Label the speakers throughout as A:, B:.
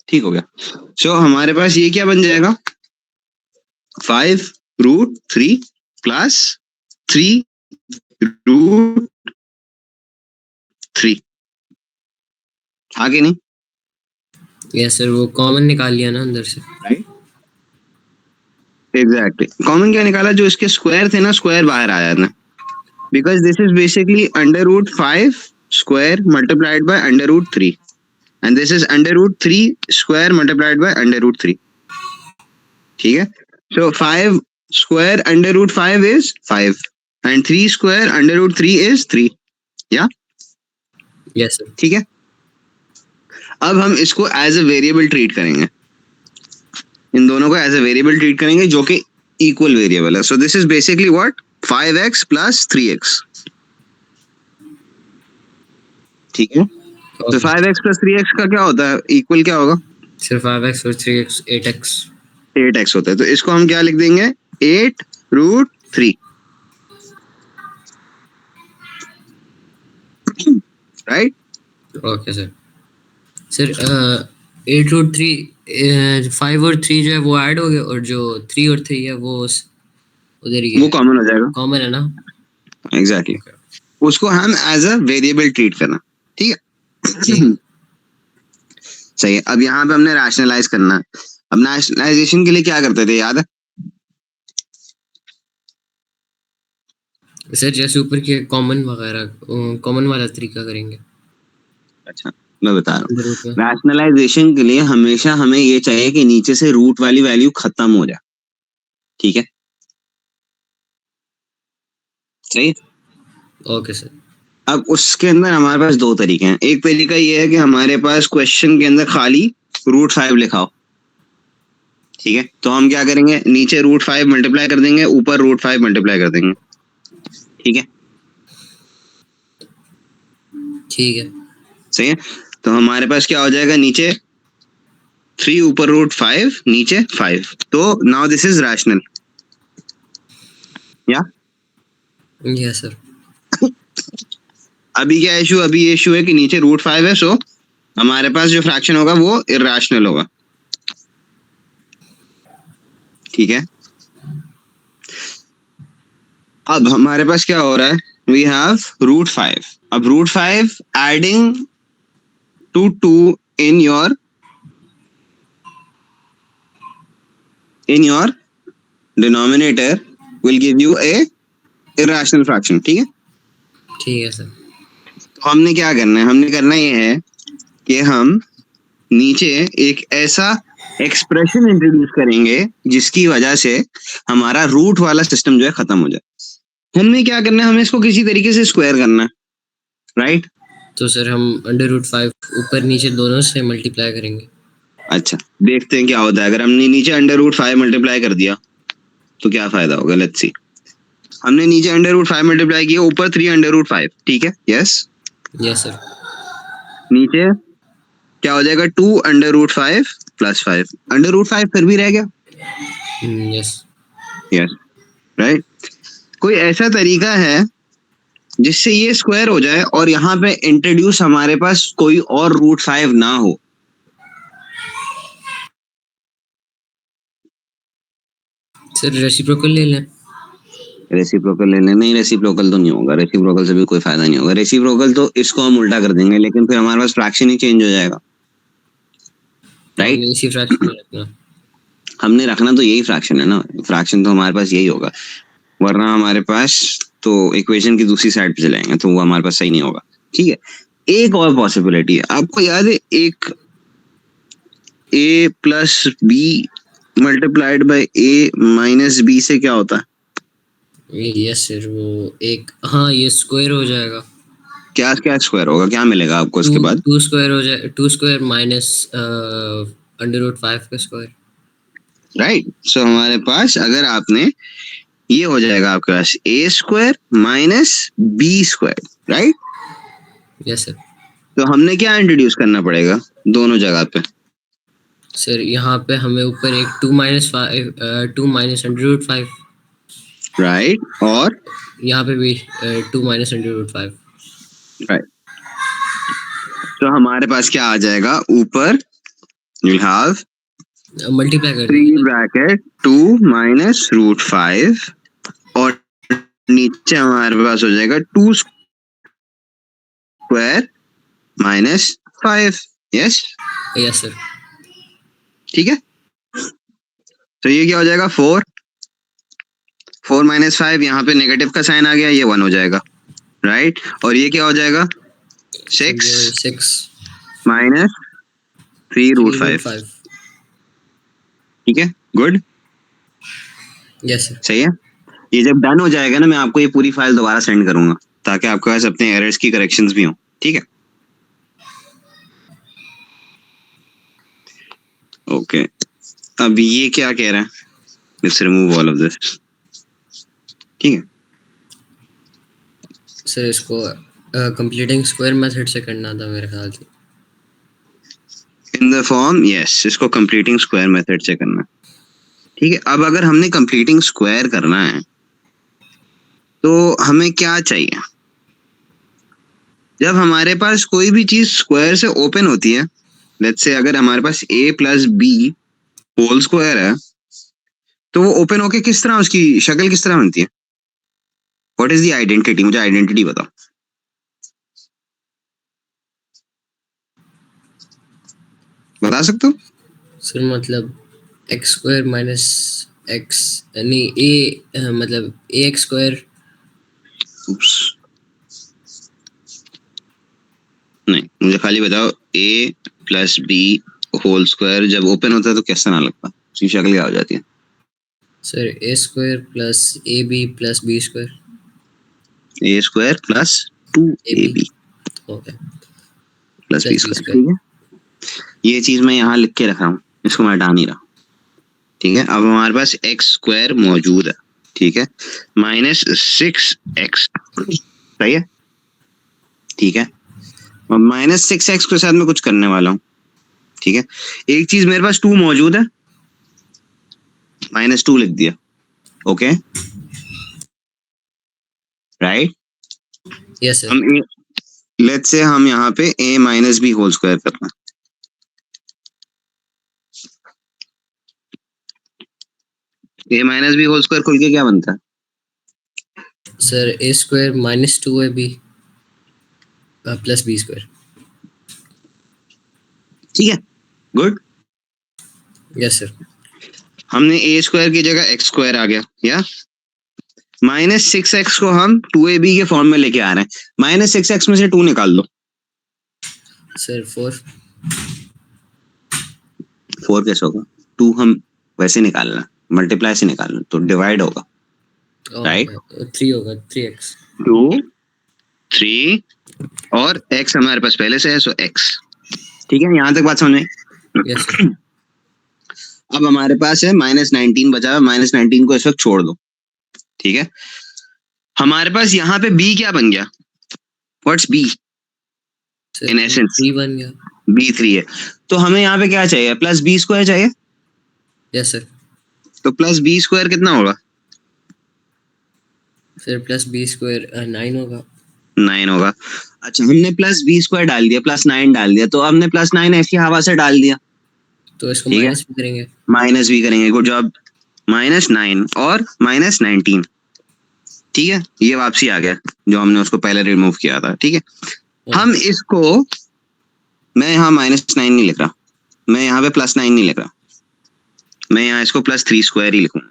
A: ठीक हो गया। सो हमारे पास ये क्या बन जाएगा, 5√3 प्लस 3√3, आगे नहीं?
B: यस सर, वो कॉमन निकाल लिया ना अंदर से,
A: राइट, एग्जैक्टली। कॉमन क्या निकाला, जो इसके स्क्वायर थे ना, स्क्वायर बाहर आया ना, because this is basically √5 square multiplied by √3 and this is √3 square multiplied by √3, ठीक है। सो 5 square √5 is 5 and 3 square √3 is 3, या?
B: Yes sir.
A: ठीक है, अब हम इसको एज अ वेरिएबल ट्रीट करेंगे, इन दोनों को एज अ वेरिएबल ट्रीट करेंगे जो कि इक्वल वेरिएबल है। So this is basically what, 5x plus 3x, ठीक है। तो 5x प्लस 3x का क्या होता है, इक्वल क्या होगा?
B: सिर्फ 5x और 3x 8x
A: 8x होता है, तो इसको हम क्या लिख देंगे, 8√3, राइट।
B: Okay sir. सर 8√3 5 और 3 जो है वो ऐड हो गए, और जो 3 और 3 है वो उधर ही
A: वो कॉमन हो जाएगा,
B: कॉमन है ना?
A: एग्जैक्टली। उसको हम एज अ वेरिएबल ट्रीट करना, ठीक है। सही है। अब यहाँ पे हमने रैशनलाइज करना है। अब रैशनलाइजेशन के लिए क्या करते थे, याद है?
B: सर जैसे ऊपर के कॉमन वगैरह, कॉमन वाला तरीका करेंगे।
A: अच्छा, मैं बता रहा हूँ।
B: रूट में
A: रैशनलाइजेशन के लिए हमेशा हमें ये चाहिए कि नीचे से रूट वाली वैल्यू खत्म हो जाए, ठीक है, सही है?
B: Okay sir.
A: अब उसके अंदर हमारे पास दो तरीके हैं। एक तरीका ये है कि हमारे पास क्वेश्चन के अंदर खाली √5 लिखाओ, ठीक है। तो हम क्या करेंगे, नीचे √5 मल्टीप्लाई कर देंगे, ऊपर √5 मल्टीप्लाई कर देंगे, ठीक है,
B: ठीक है।
A: सही है। तो हमारे पास क्या हो जाएगा, नीचे 3 ऊपर √5 नीचे 5, तो नाउ दिस इज रैशनल, या?
B: Yes sir.
A: अभी क्या इशू, अभी ये इशू है कि नीचे √5 है, सो हमारे पास जो फ्रैक्शन होगा वो इरैशनल होगा, ठीक है। अब हमारे पास क्या हो रहा है, वी हैव √5, अब √5 adding to 2 in your denominator will give you a irrational fraction, ठीक है।
B: ठीक है सर।
A: तो हमने क्या करना है, हमने करना ये है कि हम नीचे एक ऐसा एक्सप्रेशन इंट्रोड्यूस करेंगे जिसकी वजह से हमारा रूट वाला सिस्टम जो है खत्म हो जाए। हमने क्या करना है, हमें इसको किसी तरीके से स्क्वायर करना है, राइट।
B: तो सर हम √5 ऊपर नीचे दोनों से मल्टीप्लाई करेंगे।
A: अच्छा, देखते हैं क्या होता है। अगर हमने नीचे √5 मल्टीप्लाई कर दिया तो क्या फायदा होगा, लेट्स सी। हमने नीचे √5 मल्टीप्लाई किया, ऊपर 3 √5, ठीक है, यस।
B: Yes sir.
A: नीचे क्या हो जाएगा, 2 √5 प्लस 5, √5 फिर भी रह गया,
B: यस
A: यस, राइट। कोई ऐसा तरीका है जिससे ये स्क्वायर हो जाए और यहाँ पे इंट्रोड्यूस हमारे पास कोई और √5 ना हो?
B: सर रेसिप्रोकल ले लें।
A: रेसिप्रोकल लेने, नहीं रेसिप्रोकल तो नहीं होगा, रेसिप्रोकल से भी कोई फायदा नहीं होगा। रेसिप्रोकल तो इसको हम उल्टा कर देंगे, लेकिन फिर हमारे पास फ्रैक्शन ही चेंज हो जाएगा, राइट।
B: हमने इसी फ्रैक्शन में रखना।
A: हमने रखना तो यही फ्रैक्शन है ना, फ्रैक्शन तो हमारे पास यही होगा, वरना हमारे पास तो इक्वेशन की दूसरी साइड पे चलाएंगे तो वो हमारे पास सही नहीं होगा, ठीक है। एक और पॉसिबिलिटी है, आपको याद है, एक a plus B multiplied by a minus B से क्या होता है?
B: यस सर, वो एक, हाँ ये स्क्वायर हो जाएगा।
A: क्या क्या स्क्वायर होगा, क्या मिलेगा आपको उसके बाद?
B: 2 स्क्वायर हो जाए, 2 स्क्वायर माइनस √5 का स्क्वायर।
A: राइट। सो हमारे पास अगर आपने ये हो जाएगा आपके पास a² minus b², right.
B: Yes sir.
A: तो हमने क्या इंट्रोड्यूस करना पड़ेगा दोनों जगह पे?
B: सर यहाँ पे हमें ऊपर एक 2 माइनस √5,
A: राइट, और
B: यहाँ पे भी 2 माइनस √5।
A: राइट। तो हमारे पास क्या आ जाएगा, ऊपर you'll have
B: मल्टीप्लाई कर
A: 3
B: देंगे ना?
A: ब्रैकेट 2 minus root 5 और नीचे हमारे पास हो जाएगा 2 square minus 5. yes,
B: yes sir.
A: ठीक है. तो ये क्या हो जाएगा 4 minus 5, यहाँ पे नेगेटिव का साइन आ गया, ये 1 हो जाएगा, राइट. और ये क्या हो जाएगा 6
B: 6
A: minus 3 root 5.
B: 5.
A: ठीक है, गुड,
B: यस सर.
A: सही है. ये जब डन हो जाएगा ना, मैं आपको ये पूरी फाइल दोबारा सेंड करूंगा ताकि आपके पास अपने एरर्स की करेक्शंस भी हों. ठीक है, ओके. अब ये क्या कह रहा है, let's remove all of this. ठीक है,
B: सर इसको कंप्लीटिंग स्क्वायर मेथड से करना था मेरे ख्याल से.
A: इन द फॉर्म, यस, इसको कंप्लीटिंग स्क्वायर मेथड से करना है. ठीक है. अब अगर हमने कंप्लीटिंग स्क्वायर करना है तो हमें क्या चाहिए, जब हमारे पास कोई भी चीज स्क्वायर से ओपन होती है, लेट्स से अगर हमारे पास a plus B whole square है, तो वो ओपन होके किस तरह, उसकी शक्ल किस तरह बनती है, व्हाट इज द आइडेंटिटी, मुझे आइडेंटिटी बताओ. बता सकते हो?
B: सर मतलब एक्स स्क्वायर माइनस एक्स, नहीं ए मतलब ए एक्स स्क्वायर.
A: Oops. नहीं, मुझे खाली बताओ a plus B whole square जब ओपन होता है तो कैसा ना लगता, उसकी शक्ल क्या हो जाती है?
B: Sir A square plus A B plus B square.
A: a square plus 2ab
B: okay.
A: Plus
B: Plus
A: b
B: b
A: square.
B: square.
A: ठीक है, ये चीज मैं यहाँ लिख के रखा हूँ, इसको मैं हटा नहीं रहा. ठीक है, अब हमारे पास x स्क्वायर मौजूद है. ठीक है, माइनस 6x, सही है. ठीक है, और माइनस 6x के साथ मैं कुछ करने वाला हूँ. ठीक है, एक चीज मेरे पास 2 मौजूद है, -2 लिख दिया. Okay, right.
B: Yes sir.
A: हम लेट्स से हम यहाँ पे a minus B whole square करना है. a minus B whole square खुल के क्या बनता है?
B: Sir A square minus 2ab plus B square.
A: ठीक है, गुड.
B: Yes sir.
A: हमने a स्क्वायर की जगह x स्क्वायर आ गया, या -6x को हम 2ab के फॉर्म में लेके आ रहे हैं. -6x में से 2 निकाल दो.
B: सर 4.
A: 4 कैसे होगा? 2 हम वैसे निकालना, मल्टीप्लाई से निकालना, तो डिवाइड होगा, राइट.
B: 3 होगा, 3x.
A: 2 3 और x हमारे पास पहले से है, सो x. ठीक है, यहाँ तक बात समझ में?
B: Yes sir.
A: अब हमारे पास है -19 बचा हुआ, -19 को इस वक्त छोड़ दो. ठीक है, हमारे पास यहाँ पे b क्या बन गया, what's b in essence?
B: b बन गया.
A: b 3 है, तो हमें यहाँ पे क्या चाहिए, प्लस b स्क्वायर चाहिए.
B: Yes sir.
A: तो प्लस b स्क्वायर कितना होगा?
B: सर प्लस बी स्क्वायर 9 होगा.
A: 9 होगा. अच्छा, हमने प्लस b स्क्वायर डाल दिया, प्लस 9 डाल दिया, तो हमने प्लस 9 ऐसी हवा से डाल दिया,
B: तो इसको
A: ठीक है?
B: माइनस भी करेंगे.
A: माइनस भी करेंगे, गुड जॉब. -9 और -19. ठीक है, ये वापसी आ गया जो हमने उसको पहले रिमूव किया था. ठीक है, हम इसको, मैं यहाँ -9 नहीं लिख रहा, मैं यहाँ पे +9 नहीं लिख रहा, मैं यहाँ इसको +3 स्क्वायर ही लिखूंगा.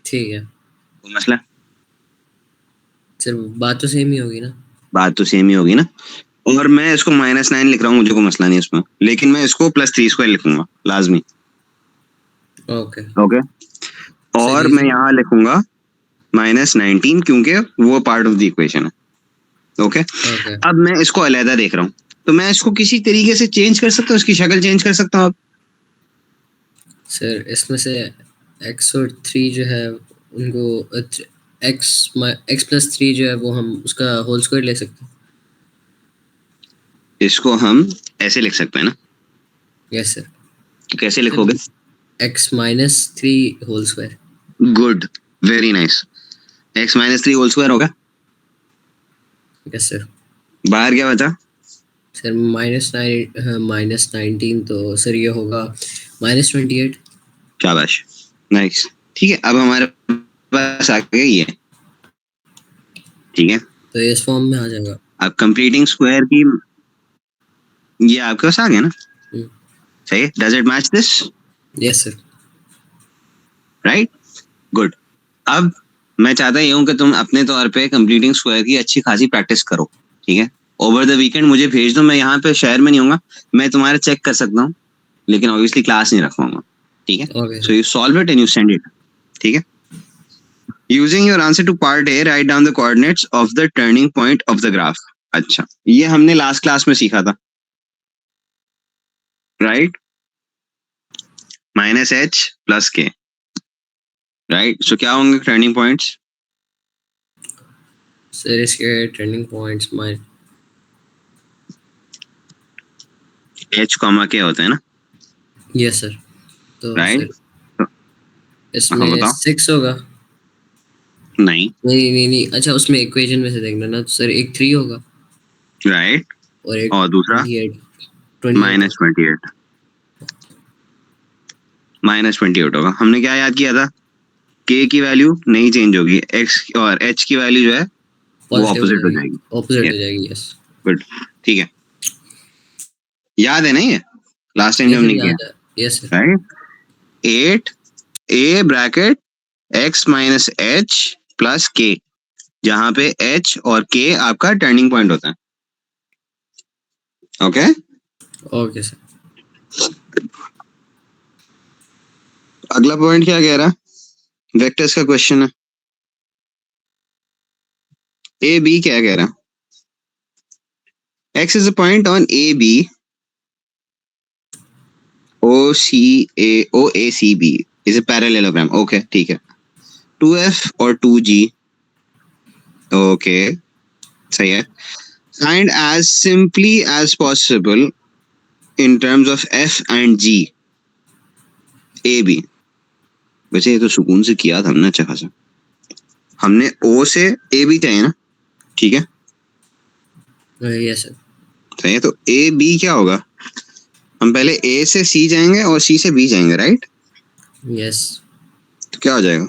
B: ठीक है.
A: कोई मसला?
B: सर बात तो सेम ही होगी ना.
A: बात तो सेम ही होगी ना. और मैं इसको -9 लिख रहा हूँ, मुझे कोई मसला नहीं इसमें, लेकिन मैं इसको +3 स्क्वायर लिखूंगा लाजमी.
B: ओके.
A: ओके, और
B: सही
A: मैं यहाँ लिखूंगा -19 क्योंकि वो पार्ट ऑफ द इक्वेशन है. Okay,
B: okay.
A: अब मैं इसको अलहदा देख रहा हूँ, तो मैं इसको किसी तरीके से चेंज कर सकता हूँ, इसकी शक्ल चेंज कर सकता हूँ. अब
B: सर इसमें से x और 3 जो है उनको x प्लस 3 जो है वो हम उसका होल स्क्वायर ले सकते हैं.
A: इसको हम ऐसे लिख सकते हैं ना.
B: Yes sir.
A: तो कैसे लिखोगे?
B: x minus 3 whole square.
A: Good, very nice. x -3 whole square होगा.
B: Yes sir.
A: बाहर क्या बचा?
B: सर -19 तो सर ये होगा -28।
A: शाबाश, नाइस। ठीक है, अब हमारे पास आ गया ये। ठीक है,
B: तो इस फॉर्म में आ जाएगा।
A: अब कंप्लीटिंग स्क्वायर की ये आपके पास आ गया ना? सही है, does it match this?
B: Yes sir.
A: Right, good. अब मैं चाहता ये हूँ कि तुम अपने तौर पे कंप्लीटिंग स्क्वायर की अच्छी खासी प्रैक्टिस करो। ठीक है, ओवर द वीकेंड मुझे भेज दो, मैं यहाँ पे शहर में नहीं हूँगा, मैं तुम्हारा चेक कर सकता हूँ, लेकिन ऑब्वियसली क्लास नहीं रखवाऊंगा। ठीक है,
B: okay
A: so you solve it and you send it. ठीक है, using your answer to part A write down the coordinates of the turning point of the graph. अच्छा, ये हमने लास्ट क्लास में सीखा था, right? -h plus K, right? So क्या होंगे टर्निंग पॉइंट्स?
B: सर इसके टर्निंग पॉइंट्स
A: h, के होते हैं ना,
B: यस सर। तो
A: राइट?
B: सर
A: तो हाँ
B: इसमें
A: बताओ।
B: 6 होगा।
A: नहीं,
B: नहीं, अच्छा उसमें इक्वेशन में से देखना ना, तो सर एक 3 होगा
A: राइट,
B: और एक
A: और दूसरा
B: 28 होगा।
A: -28, -28 होगा। हमने क्या याद किया था? k की वैल्यू नहीं चेंज होगी, x और h की वैल्यू जो है वो
B: पॉजिटिव हो
A: ऑपोजिट हो
B: जाएगी,
A: जाएगी।
B: ऑपोजिट हो
A: यस,
B: जाएगी। यस।
A: गुड। ठीक है, याद है ना ये लास्ट टाइम
B: ये
A: जो
B: सर
A: हमने किया,
B: याद है। Yes sir.
A: Right? 8 a bracket x minus h plus k, जहां पे h और k आपका टर्निंग पॉइंट होता है। Okay,
B: okay sir.
A: अगला पॉइंट क्या कह रहा है? वेक्टर्स का क्वेश्चन है। ए बी क्या कह रहा है? x is a point on A B, O A C B is a parallelogram. Okay, ठीक है। 2f और 2g, ओके, सही है। Find as simply as possible in terms of f and g A B. वैसे ये तो सुकून से किया था हमने, अच्छा खासा। हमने o से ए बी चाहिए ना, ठीक है,
B: यस सर।
A: सही है। तो ए बी क्या होगा? हम पहले a से c जाएंगे और c से b जाएंगे, राइट?
B: यस
A: तो क्या हो जाएगा?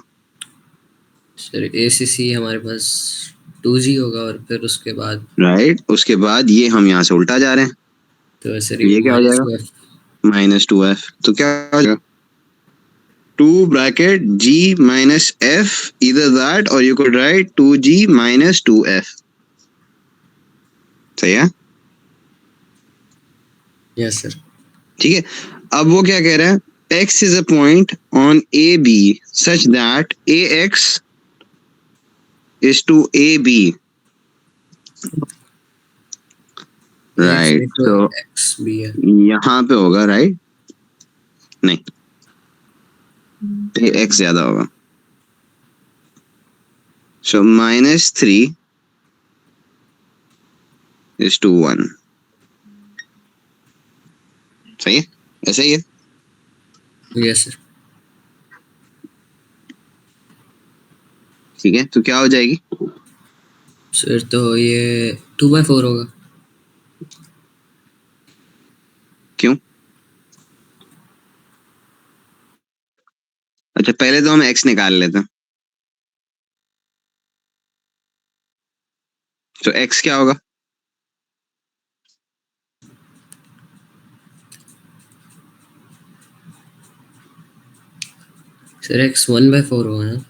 B: सर, ACC हमारे पास 2G होगा और फिर उसके बाद
A: राइट, उसके बाद ये हम यहाँ से उल्टा जा रहे हैं,
B: तो सर
A: तो ये क्या हो जाएगा?
B: -2F।
A: -2f। तो क्या हो जाएगा? 2 ब्रैकेट g माइनस f, इधर दैट, और you could write 2g minus 2f। सही है,
B: यस सर।
A: ठीक है। अब वो क्या कह रहा है? x is a point on AB such that AX is to AB, right?
B: तो
A: तो
B: X भी है।
A: यहाँ पे होगा, राइट? नहीं, x ज्यादा होगा। सो -3 is to 1। सही है, ऐसा ही है।
B: Yes sir.
A: ठीक है, तो क्या हो जाएगी?
B: सर तो ये 2/4 होगा।
A: क्यों? अच्छा, पहले तो हम x निकाल लेते हैं। तो x क्या होगा?
B: सर X 1/4 होगा ना।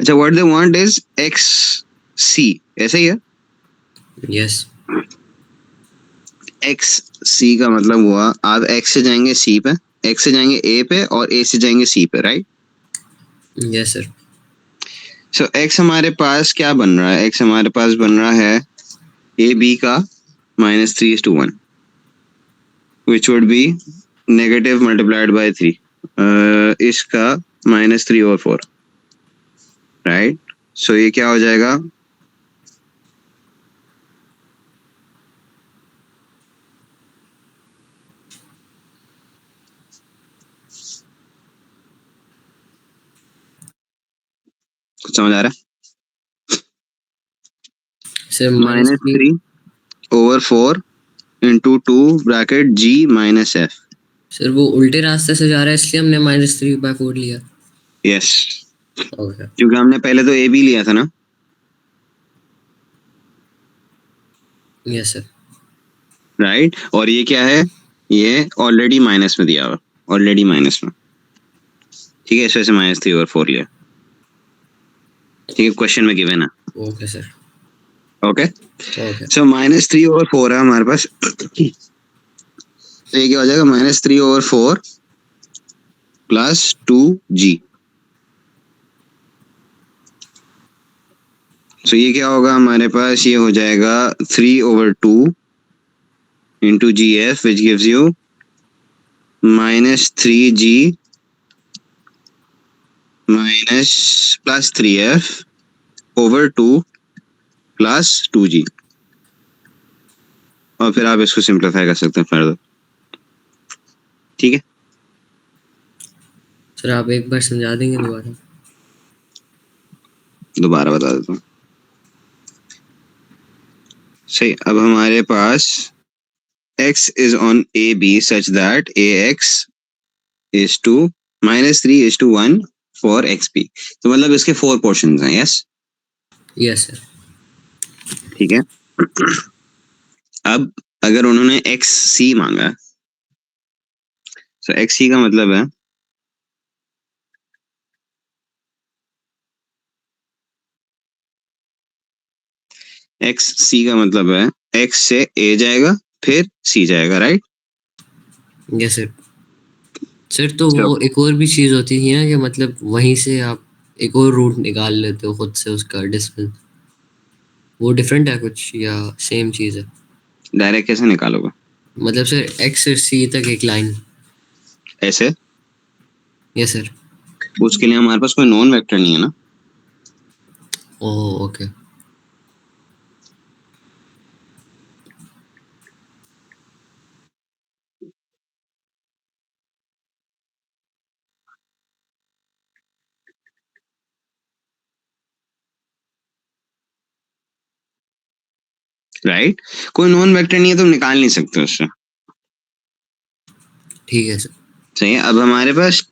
A: अच्छा, what they want is x c, ऐसा ही है।
B: यस।
A: x c का मतलब हुआ आप x से जाएंगे c पे, x से जाएंगे a पे, और a से जाएंगे c पे, right?
B: Yes sir.
A: So x हमारे पास क्या बन रहा है? x हमारे पास बन रहा है a b का -3:1, which would be negative multiplied by 3, इसका -3/4, राइट? सो ये क्या हो जाएगा? कुछ समझ आ रहा है?
B: Sir
A: -3, over 4 into 2 bracket g minus f.
B: Sir वो उल्टे रास्ते से जा रहा है इसलिए हमने -3/4 लिया.
A: Yes.
B: ओके.
A: क्योंकि हमने पहले तो a b लिया था ना.
B: Yes sir.
A: राइट और ये क्या है, ये ऑलरेडी माइनस में दिया हुआ, ऑलरेडी माइनस में. ठीक है, इस वजह से -3/4 लिया. ठीक है, क्वेश्चन में गिवन है.
B: Okay sir.
A: Okay,
B: okay.
A: So -3/4 है हमारे पास. तो ये क्या हो जाएगा, -3/4 प्लस 2g. सो ये क्या होगा हमारे पास, ये हो जाएगा 3/2 into gf which gives you -3g minus plus 3f over 2 plus 2g. और फिर आप इसको सिंप्लीफाई कर सकते हैं फर्दर. ठीक है,
B: सर आप एक बार समझा देंगे दोबारा.
A: दोबारा बता देता हूँ. सही, अब हमारे पास x is on AB such that ax is to -3:1 for xp. तो मतलब इसके 4 पोर्शंस हैं. यस.
B: Yes sir.
A: ठीक है. अब अगर उन्होंने xc मांगा, तो xc का मतलब है xc का मतलब है x से a जाएगा फिर c जाएगा. राइट.
B: Yes sir. सर तो वो एक और भी चीज होती थी ना कि मतलब वहीं से आप एक और रूट निकाल लेते हो खुद से उसका डिस्टेंस. वो डिफरेंट है कुछ या सेम चीज है?
A: डायरेक्ट कैसे निकालोगे?
B: मतलब सर x से c तक एक लाइन.
A: ऐसे.
B: Yes sir.
A: उसके लिए हमारे पास कोई नॉन वेक्टर नहीं है ना.
B: Oh okay.
A: राइट, कोई नॉन वेक्टर नहीं है तो निकाल नहीं सकते उससे.
B: ठीक है सर.
A: सही है. अब हमारे पास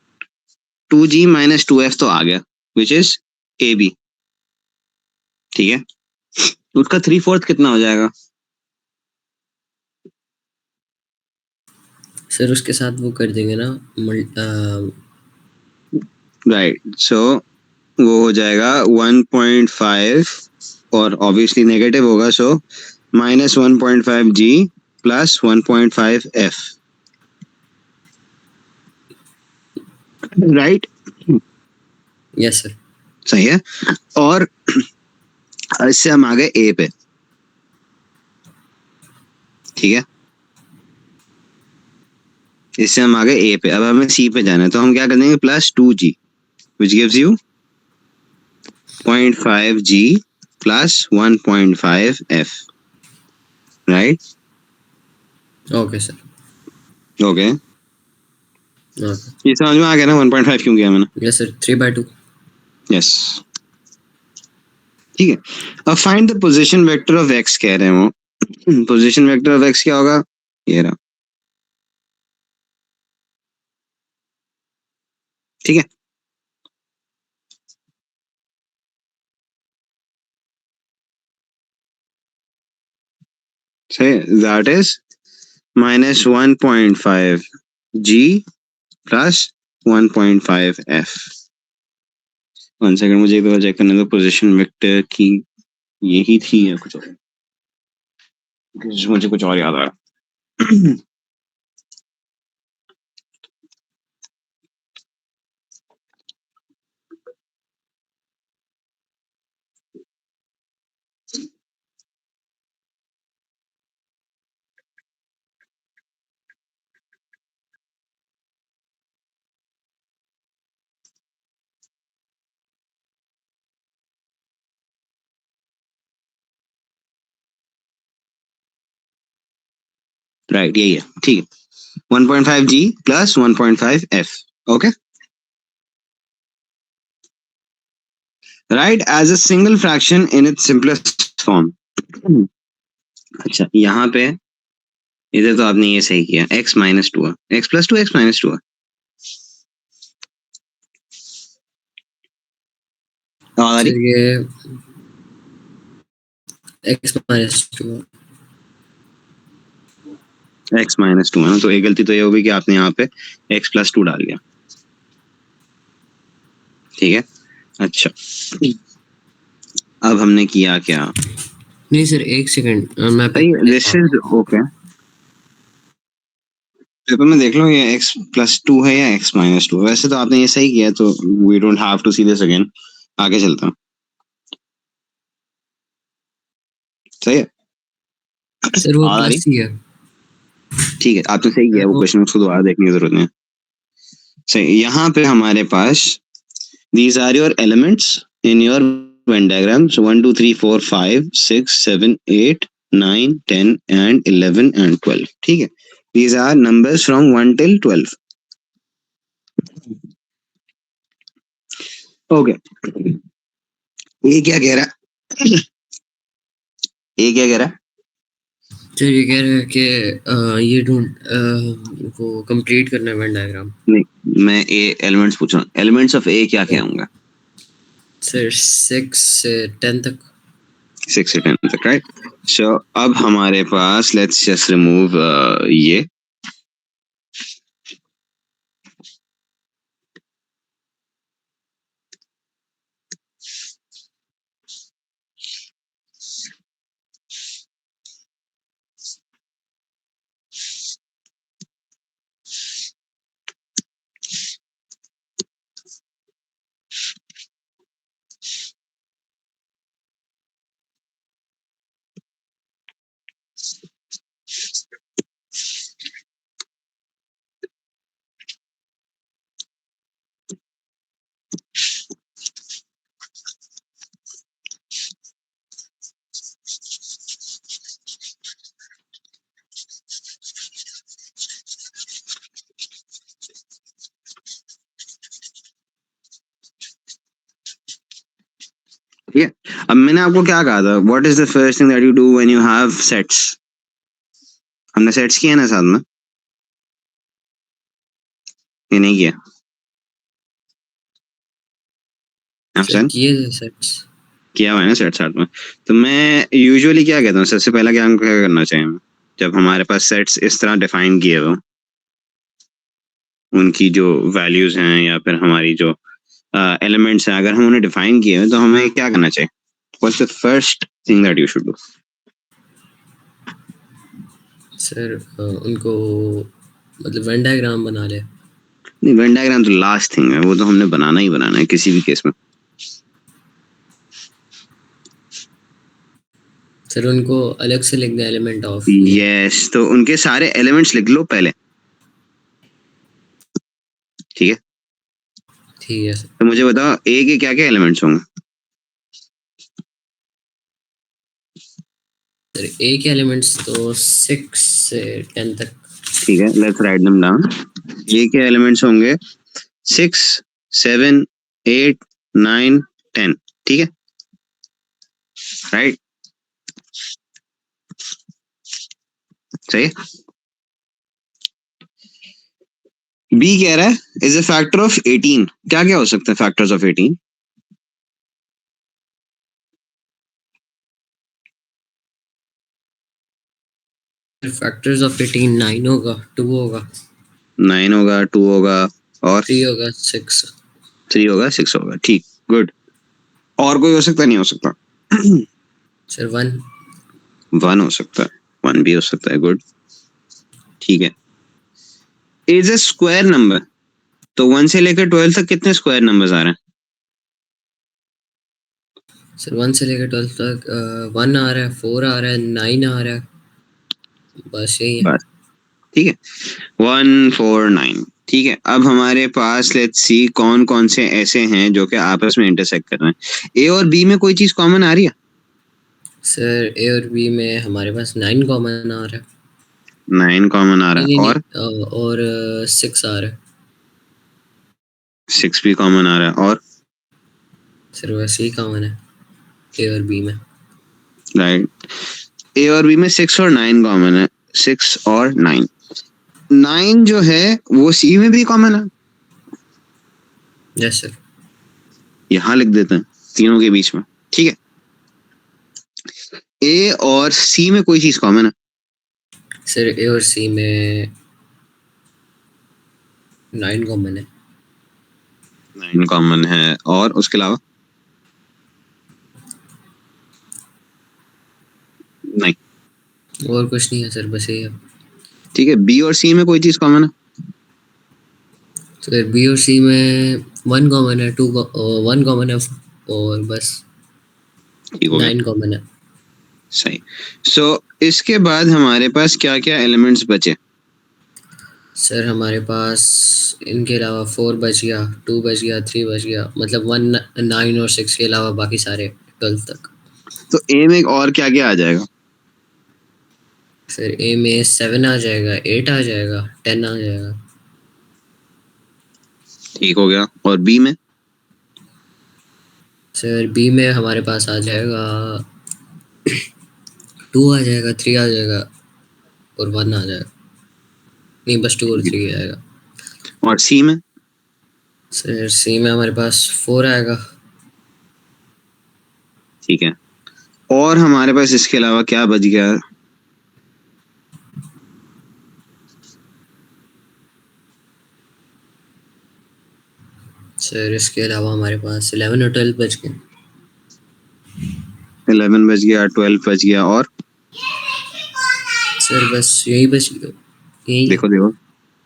A: 2g minus 2f तो आ गया विच इज ab. ठीक है, उसका 3/4 कितना हो जाएगा?
B: सर उसके साथ वो कर देंगे ना
A: राइट, सो वो हो जाएगा 1.5 और ऑब्वियसली नेगेटिव होगा, सो -1.5g plus 1.5f. Right.
B: Yes sir.
A: सही है. और इससे हम आ गए a पे. ठीक है, इससे हम आ गए a पे. अब हमें c पे जाना है, तो हम क्या कर देंगे, +2g which gives you 0.5g plus 1.5f. right.
B: Okay sir.
A: Okay,
B: okay.
A: ये समझ में आ गया ना 1.5 क्यों किया मैंने?
B: Yes sir. 3/2.
A: यस. ठीक है, अब find the position vector of x कह रहे हैं वो. पोजीशन वेक्टर ऑफ x क्या होगा, ये रहा. ठीक है, सही. That is -1.5g plus 1.5f. 1 second, मुझे एक बार चेक करने दो पोजीशन वेक्टर की. यही थी या कुछ और? मुझे कुछ और याद आ रहा. राइट, यही है. ठीक है, 1.5g plus 1.5f. okay, right, as a single fraction in its simplest form. अच्छा यहाँ पे इधर तो आपने ये सही किया, x माइनस टू है, x plus two x minus two है। आवाज आ रही?
B: सर ये x minus two.
A: x minus two है ना, तो एक गलती तो ये होगी कि आपने यहाँ पे x प्लस टू डाल दिया, ठीक है। अच्छा अब हमने किया क्या,
B: नहीं सर एक सेकंड मैं
A: दिस इज ओके, पेपर में देख लो ये x प्लस टू है या x माइनस टू। वैसे तो आपने ये सही किया, तो we don't have to see this again. आगे चलता हूँ, सही है।
B: सर वो
A: आवाज आ रही?
B: प्लस ही है।
A: ठीक है, आपने सही किया, वो क्वेश्चन उसको दोबारा देखने की जरूरत नहीं है। सही, यहाँ पे हमारे पास these are your elements in your Venn diagram. So 1, 2, 3, 4, 5, 6, 7, 8, 9, 10 and 11 and 12. ठीक है, these are numbers from 1 till 12. Okay. ये क्या कह रहा है? ये क्या कह रहा है?
B: सर ये कह रहे हैं कि ये ढूंढ को कंप्लीट करना है वेन डायग्राम।
A: नहीं, मैं ए एलिमेंट्स पूछ रहा हूँ। एलिमेंट्स ऑफ ए क्या क्या होंगे?
B: सर 6 से 10 तक।
A: 6 से 10 तक, राइट। सो अब हमारे पास लेट्स जस्ट रिमूव ये, ठीक है। अब मैंने आपको क्या कहा था, what is the first thing that you do when you have sets? हमने सेट्स किया ना साथ में, ये नहीं किया
B: सर
A: हमसे?
B: किए थे सेट्स।
A: किया हुआ है ना सेट साथ में। तो मैं यूजुअली क्या कहता हूँ, सबसे पहला क्या हमको क्या करना चाहिए, जब हमारे पास सेट्स इस तरह डिफाइन किए हुए, उनकी जो वैल्यूज हैं या फिर हमारी जो एलिमेंट्स हैं, अगर हम उन्हें डिफाइन किए हुए तो हमें क्या करना चाहिए? What's the first thing that you should do?
B: Sir उनको मतलब वेन डायग्राम बना ले।
A: नहीं, वेन डायग्राम तो लास्ट थिंग है, वो तो हमने बनाना ही बनाना है किसी भी केस में।
B: सर उनको अलग से लिख दे एलिमेंट ऑफ।
A: यस, तो उनके सारे एलिमेंट्स लिख लो पहले, ठीक है।
B: ठीक है सर।
A: तो मुझे बताओ ए के क्या क्या एलिमेंट्स होंगे?
B: सर ए के एलिमेंट्स तो 6 से 10 तक।
A: ठीक है, लेट्स राइट देम डाउन। ए के एलिमेंट्स होंगे 6, 7, 8, 9, 10, ठीक है, राइट, सही है। बी कह रहा है इज अ फैक्टर ऑफ 18। क्या क्या हो सकता है फैक्टर्स ऑफ 18?
B: फैक्टर्स ऑफ 18 9 होगा, 2 होगा,
A: 9 होगा, 2 होगा, और
B: 3 होगा, 6।
A: 3 होगा, 6 होगा, ठीक, गुड। और कोई हो सकता, नहीं हो सकता?
B: सर 1।
A: 1 हो सकता है, 1 भी हो सकता है, गुड, ठीक है। इज अ स्क्वायर नंबर, तो 1 से लेकर 12 तक कितने स्क्वायर नंबर्स आ रहे हैं?
B: सर 1 से लेकर 12 तक 1 आ रहा है, 4 आ रहा है, 9 आ रहा है, बस यही है।
A: बस, ठीक है, 1, 4, 9, ठीक है। अब हमारे पास लेट्स सी कौन कौन से ऐसे हैं जो कि आपस में इंटरसेक्ट कर रहे हैं। ए और बी में कोई चीज कॉमन आ रही है?
B: सर ए और बी में हमारे पास 9 कॉमन आ रहा है।
A: 9 कॉमन आ रहा
B: नहीं
A: है,
B: नहीं
A: और
B: नहीं और 6 आ रहा है।
A: 6 भी कॉमन आ रहा है, और
B: सर वैसे ही कॉमन है ए और बी में।
A: राइट। ए और बी में 6 और 9 कॉमन है, 6 और 9, 9 जो है वो सी में भी कॉमन है,
B: यस सर।
A: यहाँ लिख देते हैं तीनों के बीच में, ठीक है। ए और सी में कोई चीज कॉमन है?
B: सर ए और सी में 9 कॉमन है।
A: 9 कॉमन है, और उसके अलावा नहीं,
B: और कुछ नहीं है सर, बस यही है।
A: ठीक है। बी और सी में कोई चीज कॉमन है?
B: सर बी और सी में 1 कॉमन है, 1 कॉमन है, और बस
A: ठीक हो गया,
B: 9 कॉमन है।
A: सही। सो इसके बाद हमारे पास क्या क्या एलिमेंट्स बचे?
B: सर हमारे पास इनके अलावा 4 बच गया, 2 बच गया, 3 बच गया, मतलब 1, 9 और 6 के अलावा बाकी सारे 12 तक।
A: तो ए में और क्या क्या आ जाएगा?
B: फिर ए में 7 आ जाएगा, 8 आ जाएगा, 10 आ जाएगा।
A: ठीक हो गया। और बी में?
B: सर बी में हमारे पास आ जाएगा 2 आ जाएगा, 3 आ जाएगा, और 1 आ जाएगा। नहीं, बस 2 और 3 आएगा।
A: और सी में?
B: सर सी में हमारे पास 4 आएगा।
A: ठीक है। और हमारे पास इसके अलावा क्या बच गया?
B: सर इसके अलावा हमारे पास 11 और 12 बच गए।
A: 11 बच गया, 12 बच गया, और
B: सर बस यही बच गया, यही है।
A: देखो देखो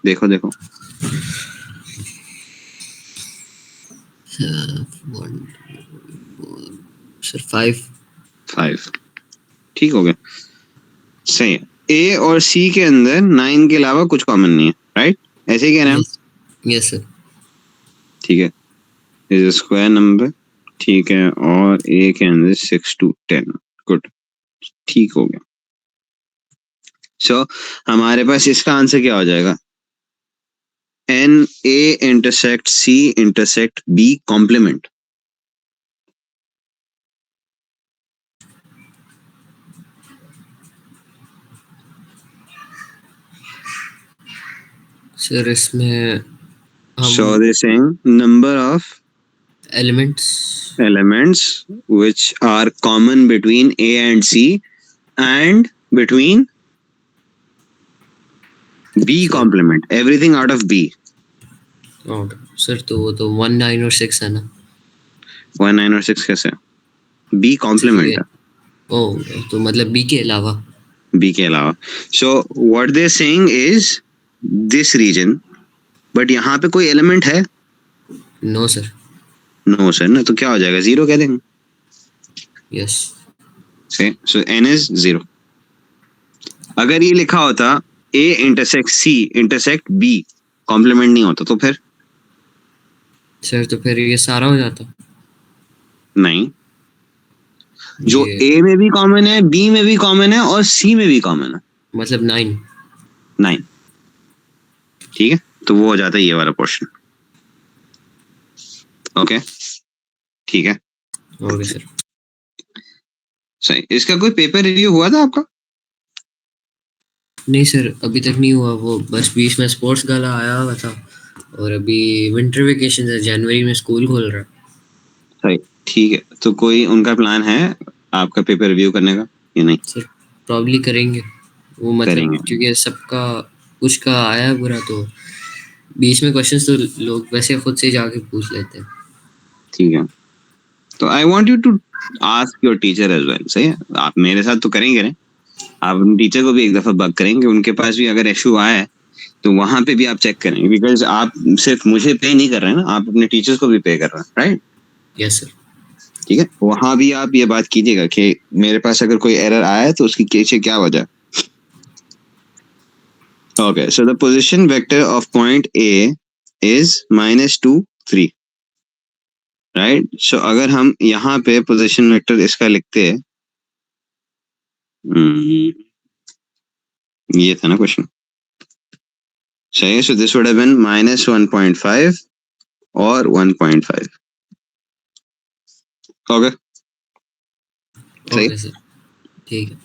A: देखो देखो,
B: सर 5।
A: 5। ठीक हो गया, सही है। ए और सी के अंदर 9 के अलावा कुछ कॉमन नहीं है, राइट? ऐसे ही कह रहे हैं हम?
B: Yes sir.
A: ठीक है, इज स्क्वायर नंबर, ठीक है। और ए के अंदर 6 to 10, गुड, ठीक हो गया। सो हमारे पास इसका आंसर क्या हो जाएगा? N A intersect C intersect B complement.
B: Sir इसमें
A: So
B: हम
A: they're saying number of
B: elements,
A: elements which are common between A and C and between B complement, everything out of B.
B: और sir तो वो तो 1, 9 और 6 है ना।
A: 1, 9 और 6 कैसे? B complement है,
B: ओ तो मतलब बी के अलावा।
A: B के अलावा। So what they're saying is this region, but यहाँ पे कोई element है?
B: No sir.
A: No sir, ना, तो क्या हो जाएगा? 0 कह देंगे।
B: यस।
A: So N is 0. अगर ये लिखा होता A intersect C intersect B complement नहीं होता तो फिर?
B: सर तो फिर ये सारा हो जाता।
A: नहीं, जो
B: ये
A: A में भी कॉमन है, B में भी कॉमन है, और C में भी कॉमन है,
B: मतलब 9।
A: 9। ठीक है, तो वो हो जाता है ये वाला पोर्शन। ओके, ठीक है,
B: ओके सर।
A: सही। इसका कोई पेपर रिव्यू हुआ था आपका?
B: नहीं सर, अभी तक नहीं हुआ। वो बस बीच में स्पोर्ट्स गाला आया हुआ था, और अभी विंटर वेकेशन है, जनवरी में स्कूल खोल रहा है।
A: सही, ठीक है। तो कोई उनका प्लान है आपका पेपर रिव्यू करने का या नहीं?
B: सर प्रॉब्ली करेंगे वो, मतलब
A: करेंगे,
B: क्योंकि सबका कुछ का आया है बुरा, तो बीच में क्वेश्चंस तो लोग वैसे खुद से जाके पूछ लेते हैं।
A: ठीक है। तो I want you to ask your teacher as well. सही है, आप मेरे साथ तो करेंगे ना, आप अपने टीचर को भी एक दफा बग करेंगे, उनके पास भी अगर इशू आया है तो वहां पे भी आप चेक करेंगे, बिकॉज आप सिर्फ मुझे पे नहीं कर रहे हैं ना, आप अपने टीचर्स को भी पे कर रहे हैं, राइट?
B: Yes sir.
A: ठीक है, वहां भी आप ये बात कीजिएगा कि मेरे पास अगर कोई एरर आया है तो उसकी पीछे क्या वजह। Okay, so the position vector of point A is -2, 3, right? So अगर हम यहाँ पे पोजीशन वेक्टर इसका लिखते हैं, ये था ना क्वेश्चन, सही है। So this would have been -1.5 और 1.5। ओके, सही।
B: ओके सर, ठीक है।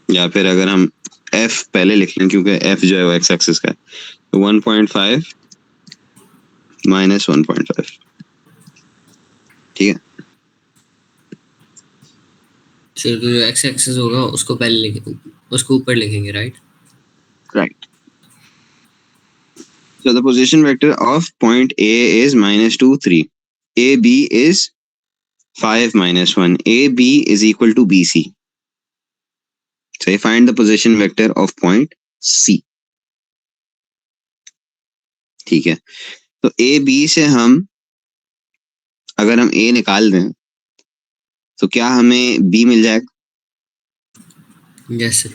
A: या फिर अगर हम f पहले लिख लें क्योंकि f जो है वो x एक्सिस का है, तो 1.5 माइनस 1.5, ठीक है.
B: सर तो जो एक्स एक्सिस होगा उसको पहले लिखेंगे, उसको ऊपर लिखेंगे, right?
A: Right. So the position vector of point A is -2, 3. AB is 5 minus 1. AB is equal to BC. So I find the position vector of point C. ठीक है. तो AB से हम अगर हम A निकाल दें तो क्या हमें B मिल जाएगा,
B: यस सर.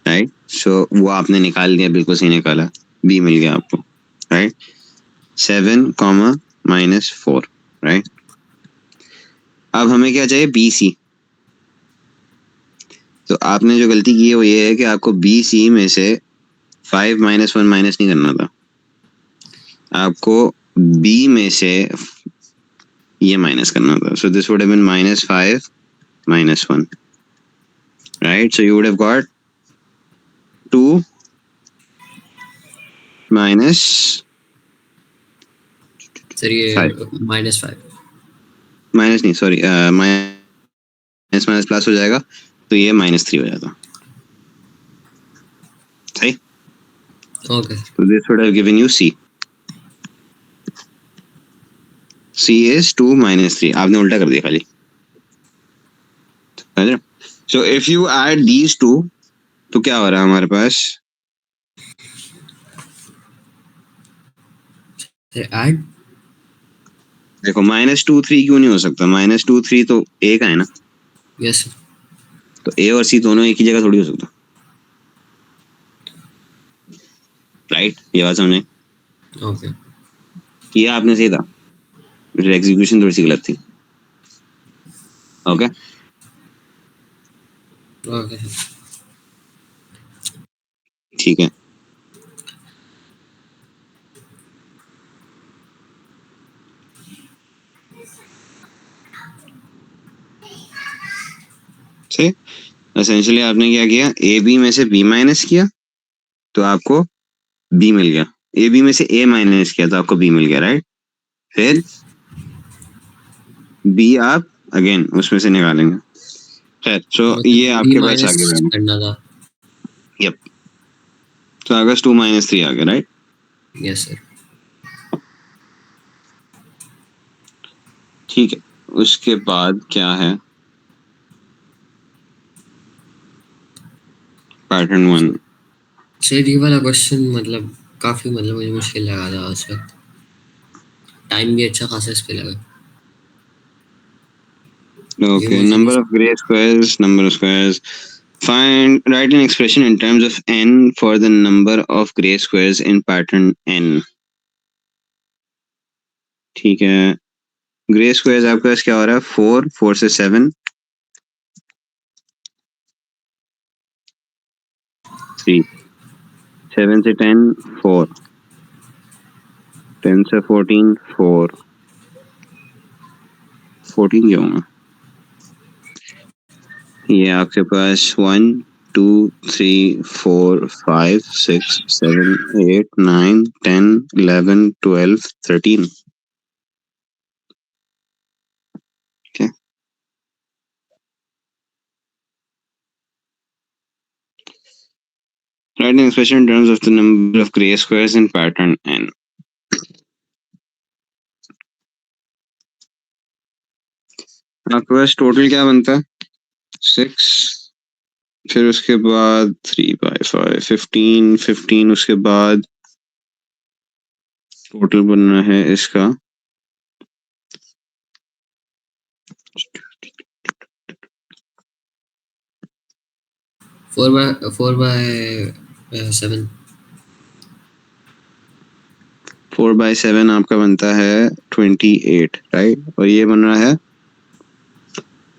A: राइट. सो वो आपने निकाल दिया, बिल्कुल सही निकाला, B मिल गया आपको, राइट. 7, -4, राइट. अब हमें क्या चाहिए, BC. तो आपने जो गलती की है वो ये है कि आपको BC में से 5 -1 माइनस नहीं करना था, आपको B में से ये माइनस करना था. So this would have been -5 -1, right. So you would have got 2 minus
B: sir ये
A: 5,
B: -5.
A: माइनस नहीं, सॉरी, माइनस माइनस प्लस हो जाएगा, तो ये -3 हो जाता, सही.
B: Okay.
A: So this would have given you C. C is 2 -3. आपने उल्टा कर दिया खाली. So if you add these two, तो क्या हो रहा है हमारे पास,
B: सर ऐड.
A: देखो -2 3 क्यों नहीं हो सकता, -2 3 तो A का है ना,
B: यस सर.
A: तो A और C दोनों एक ही जगह थोड़ी हो सकता, राइट. ये बात समझे,
B: ओके.
A: किया आपने सही था, एग्जीक्यूशन थोड़ी सी गलत थी. Okay,
B: okay sir.
A: ठीक है. सही. एसेंशियली आपने क्या किया, ए बी में से बी माइनस किया तो आपको बी मिल गया, ए बी में से ए माइनस किया तो आपको बी मिल गया, राइट. फिर बी आप अगेन उसमें से निकालेंगे. खैर, सो ये आपके पास आ
B: माइनस
A: गया.
B: करना था.
A: यप. तो अगस्त 2 -3 आ गया, राइट.
B: Yes sir.
A: ठीक है. उसके बाद क्या है, पैटर्न 1.
B: सर ये वाला क्वेश्चन मतलब काफी मतलब मुझे मुश्किल लगा था उस वक्त. टाइम भी अच्छा खासा इस पे लगा.
A: Okay, number of gray squares, number of squares. Write an expression in terms of n for the number of gray squares in pattern n. ठीक है. ग्रे स्क्वायर्स आपके पास क्या हो रहा है, 4, 4 से 7, 3, 7 से 10, 4, 10 से 14, 4, 14 क्यों होगा, ये आपके पास 1 2 3 4 5 6 7 8 9 10 11 12 13. Okay. Write an expression in terms of the number of gray squares in pattern n. आपके पास टोटल क्या बनता है, 6, फिर उसके बाद 3/5, 15, 15, उसके बाद टोटल बनना है इसका
B: 4/7.
A: 4/7 आपका बनता है 28, राइट. और ये बन रहा है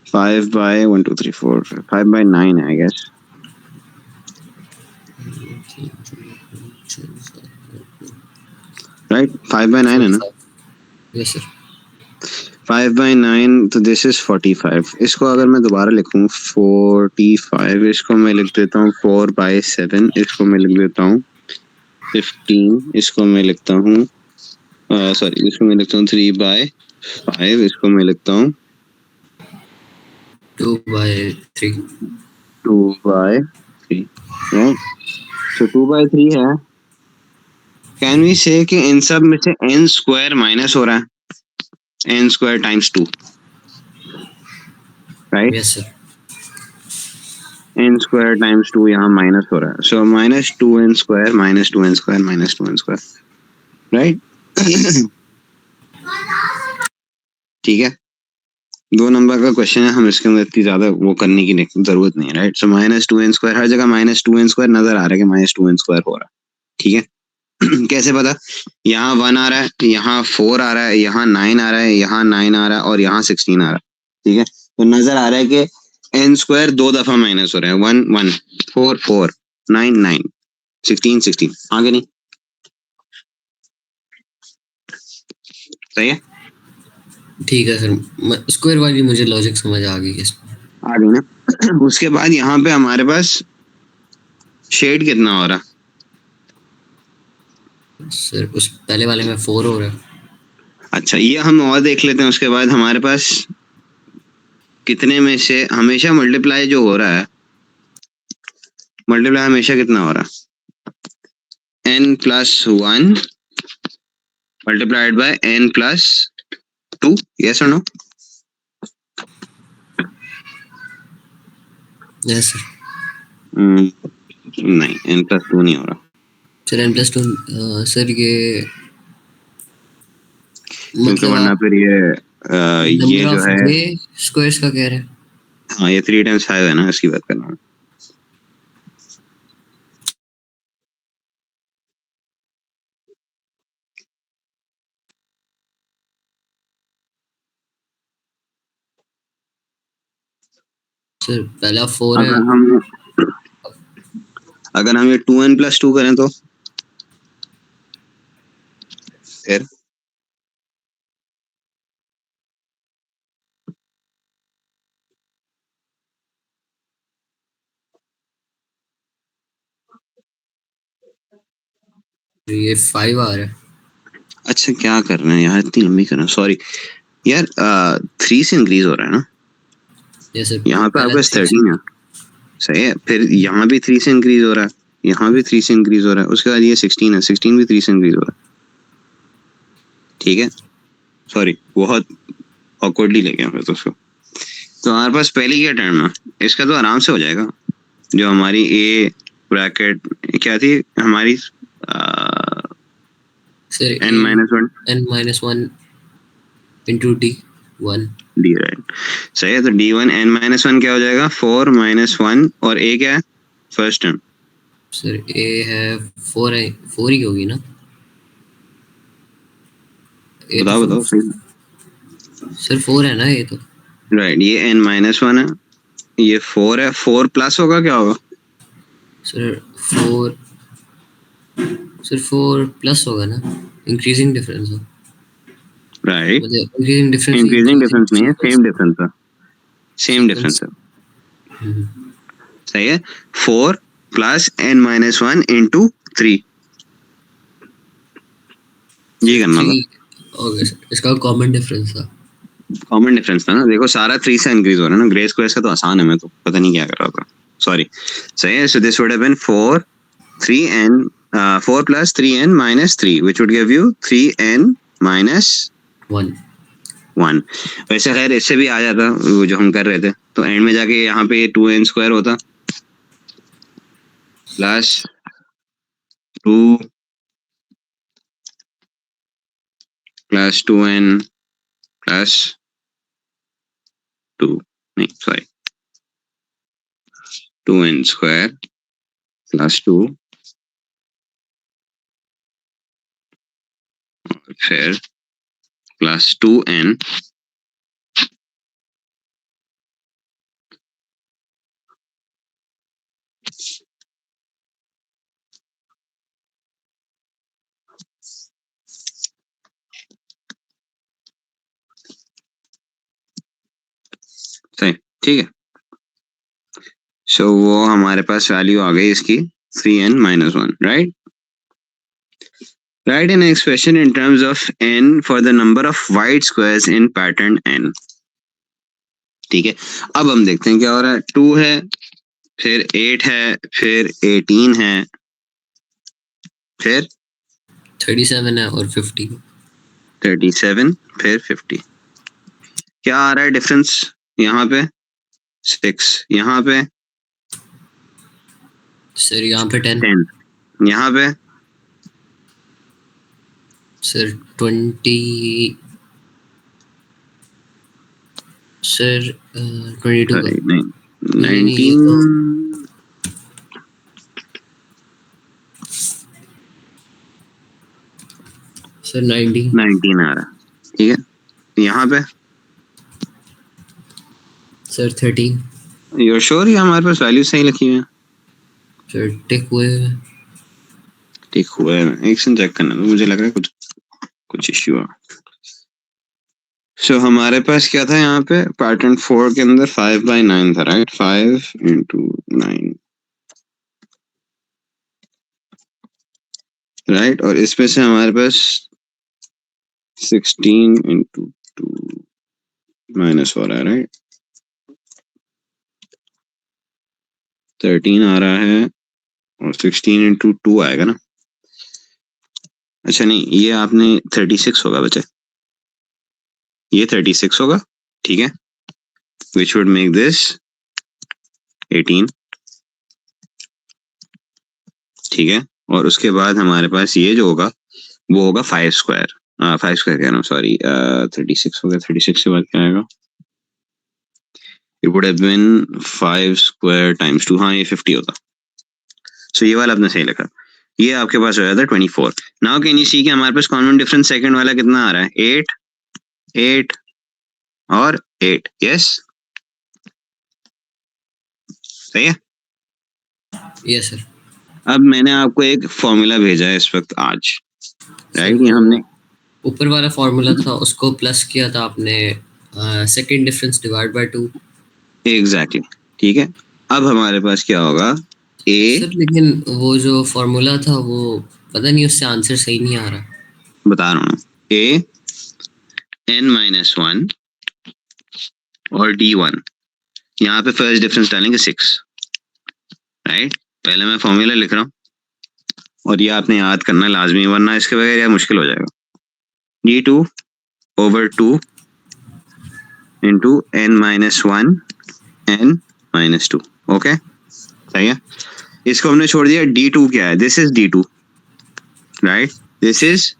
A: 5/1 2 3 4 5/9 है, आई गेस. राइट, 5/9 है ना.
B: Yes sir.
A: 5/9 तो दिस इज 45. इसको अगर मैं दोबारा लिखूं 45, इसको मैं लिख देता हूँ 4/7, इसको मैं लिख देता हूँ 15, इसको मैं लिखता हूँ सॉरी, इसको मैं लिखता हूँ 3/5, इसको मैं लिखता हूँ
B: 2/3.
A: 2/3, राइट. सो 2/3 है. कैन वी से कि इन सब में से n स्क्वायर माइनस हो रहा है, n square times 2, right.
B: Yes, sir.
A: n square times 2 यहाँ माइनस हो रहा है, सो -2n square -2n square -2n square, right. ठीक है. 2 नंबर का क्वेश्चन है, हम इसके अंदर इतनी ज्यादा वो करने की जरूरत नहीं है, राइट. सो -2n स्क्वायर, हर जगह -2n स्क्वायर नजर आ रहा है कि -2n स्क्वायर हो रहा है. ठीक है. कैसे पता? यहाँ 1 आ रहा है, यहाँ 4 आ रहा है, यहाँ 9 आ रहा है, यहाँ 9 आ रहा है और यहाँ 16 आ रहा है. ठीक है. तो नजर आ रहा है कि n स्क्वायर 2 दफा माइनस हो रहा है. 1 1, 4 4, 9 9, 16 16. आगे नहीं. सही है.
B: ठीक है सर, स्क्वायर वाली मुझे लॉजिक समझ आ गई इसमें.
A: आ गई ना. उसके बाद यहाँ पे हमारे पास शेड कितना हो रहा है?
B: सर उस पहले वाले में 4 हो रहा है.
A: अच्छा, ये हम और देख लेते हैं. उसके बाद हमारे पास कितने में से हमेशा मल्टीप्लाई जो हो रहा है, मल्टीप्लाई हमेशा कितना हो रहा है? n+1 multiplied by n+2. yes or no?
B: Yes sir.
A: नहीं, n+2 नहीं हो रहा.
B: Sir n+2. सर ये
A: क्योंकि
B: मतलब
A: वरना
B: आप
A: फिर ये
B: नंबर
A: जो
B: ऑफ
A: है,
B: ये स्क्वायर्स का कह रहे हैं.
A: हाँ ये 3 × 5 है ना, इसकी बात कर रहा हूँ.
B: सर पहला 4 है.
A: अगर हम ये 2n+2 करें तो फिर
B: ये 5 आ रहा है.
A: अच्छा, क्या कर रहे हैं यार, इतनी लंबी कर रहे हैं, सॉरी यार. 3 से इंक्रीज हो रहा है ना.
B: Yes sir.
A: यहाँ पे
B: पहला
A: आपका
B: 3
A: 13 है. सही है. फिर यहाँ भी 3 से इंक्रीज हो रहा है, यहाँ भी 3 से इंक्रीज हो रहा है. उसके बाद ये 16 है, 16 भी 3 से इंक्रीज हो रहा है. ठीक है. सॉरी, बहुत ऑकवर्डली ले गया मैं तो उसको. तो हमारे पास पहली क्या टर्म है, इसका तो आराम से हो जाएगा. जो हमारी ए ब्रैकेट क्या थी हमारी,
B: sir
A: n-1
B: n-1 into d1.
A: D, right. सही है. तो d1 n-1 क्या हो जाएगा? 4 - 1. और ए क्या है? First term.
B: सर ए है 4 है, 4 ही होगी ना. ए तो
A: बताओ बताओ सही.
B: सर 4 है ना ये तो.
A: राइट. ये n-1 है, ये 4 है. 4 प्लस होगा, क्या होगा?
B: सर 4. सर 4 प्लस होगा ना. इंक्रीजिंग डिफरेंस हो.
A: राइट.
B: मतलब इंक्रीजिंग डिफरेंस
A: इंक्रीजिंग डिफरेंस नहीं है, सेम
B: सीक्वेंस.
A: डिफरेंस है. Same difference
B: sequence.
A: है. सही है. 4 प्लस n-1 इंटू 3, ये
B: सर
A: करना था.
B: 3 ओके सर, इसका कॉमन डिफरेंस था.
A: कॉमन डिफरेंस था ना. देखो सारा 3 से इंक्रीज हो रहा है ना. ग्रे स्क्वायर का तो आसान है, मैं तो पता नहीं क्या कर रहा था. सॉरी. सही है. So this would have been 4 3n 4 plus 3n minus 3, which would give you 3n minus
B: 1.
A: 1. वैसे खैर इससे भी आ जाता वो जो हम कर रहे थे, तो एंड में जाके यहाँ पे 2n स्क्वायर होता प्लस 2 प्लस 2n प्लस 2, नहीं सॉरी, 2n स्क्वायर प्लस 2 फिर प्लस 2n ठीक है, सो वो हमारे पास वैल्यू आ गई इसकी 3n-1, right. Write an expression in terms of n for the number of white squares in pattern n. ठीक है, अब हम देखते हैं क्या हो रहा है. 2 है, फिर 8 है, फिर 18 है, फिर
B: 37 है और 50.
A: 37, फिर 50. क्या आ रहा है डिफरेंस यहाँ पे? 6. यहाँ पे
B: सर यहाँ पे 10.
A: 10. यहाँ पे
B: सर 20. सर 22 का.
A: नहीं,
B: नहीं,
A: 19.
B: सर 19.
A: 19 आ रहा है. ठीक है, यहाँ पे
B: सर 13.
A: यू श्योर ये हमारे पास वैल्यू सही लिखी हुई है?
B: सर टिक हुए हैं.
A: ठीक हुआ है, एक सेकंड चेक करना, मुझे लग रहा है कुछ इश्यू है. सो हमारे पास क्या था यहाँ पे पैटर्न 4 के अंदर 5/9 था, राइट. 5 into 9, right. और इसमें से हमारे पास 16 into 2 माइनस हो रहा है, राइट. 13 आ रहा है और 16 into 2 आएगा ना. अच्छा नहीं, ये आपने 36 होगा बच्चे, ये 36 होगा. ठीक है, विच वुड मेक दिस 18. ठीक है, और उसके बाद हमारे पास ये जो होगा वो होगा 5 स्क्वायर. 5 स्क्वायर कह रहा हूँ, सॉरी. 36 हो गया. 36 के बाद क्या आएगा? It would have been 5 square times 2. हाँ, ये 50 होता. सो ये वाला आपने सही लिखा. ये आपके पास हो जाता है 24. नाउ कैन यू सी कि हमारे पास कॉमन डिफरेंस सेकंड वाला कितना आ रहा है? 8, 8 और 8. यस, सही है.
B: Yes sir.
A: अब मैंने आपको एक फॉर्मूला भेजा है इस वक्त आज, राइट. ये हमने
B: ऊपर वाला फॉर्मूला था उसको प्लस किया था आपने, second difference divide by 2.
A: Exactly. ठीक है, अब हमारे पास क्या होगा? ए,
B: सर लेकिन वो जो फॉर्मूला था वो पता नहीं उससे आंसर सही नहीं आ रहा.
A: बता रहा हूँ. ए n-1 और d1. यहाँ पे फर्स्ट डिफरेंस डालेंगे 6, राइट. पहले मैं फॉर्मूला लिख रहा हूँ और ये आपने याद करना लाजमी, वरना इसके बगैर यार मुश्किल हो जाएगा. d2/2 into n-1 n-2. Okay, सही है. इसको हमने छोड़ दिया. d2 क्या है? This is d2, right. This is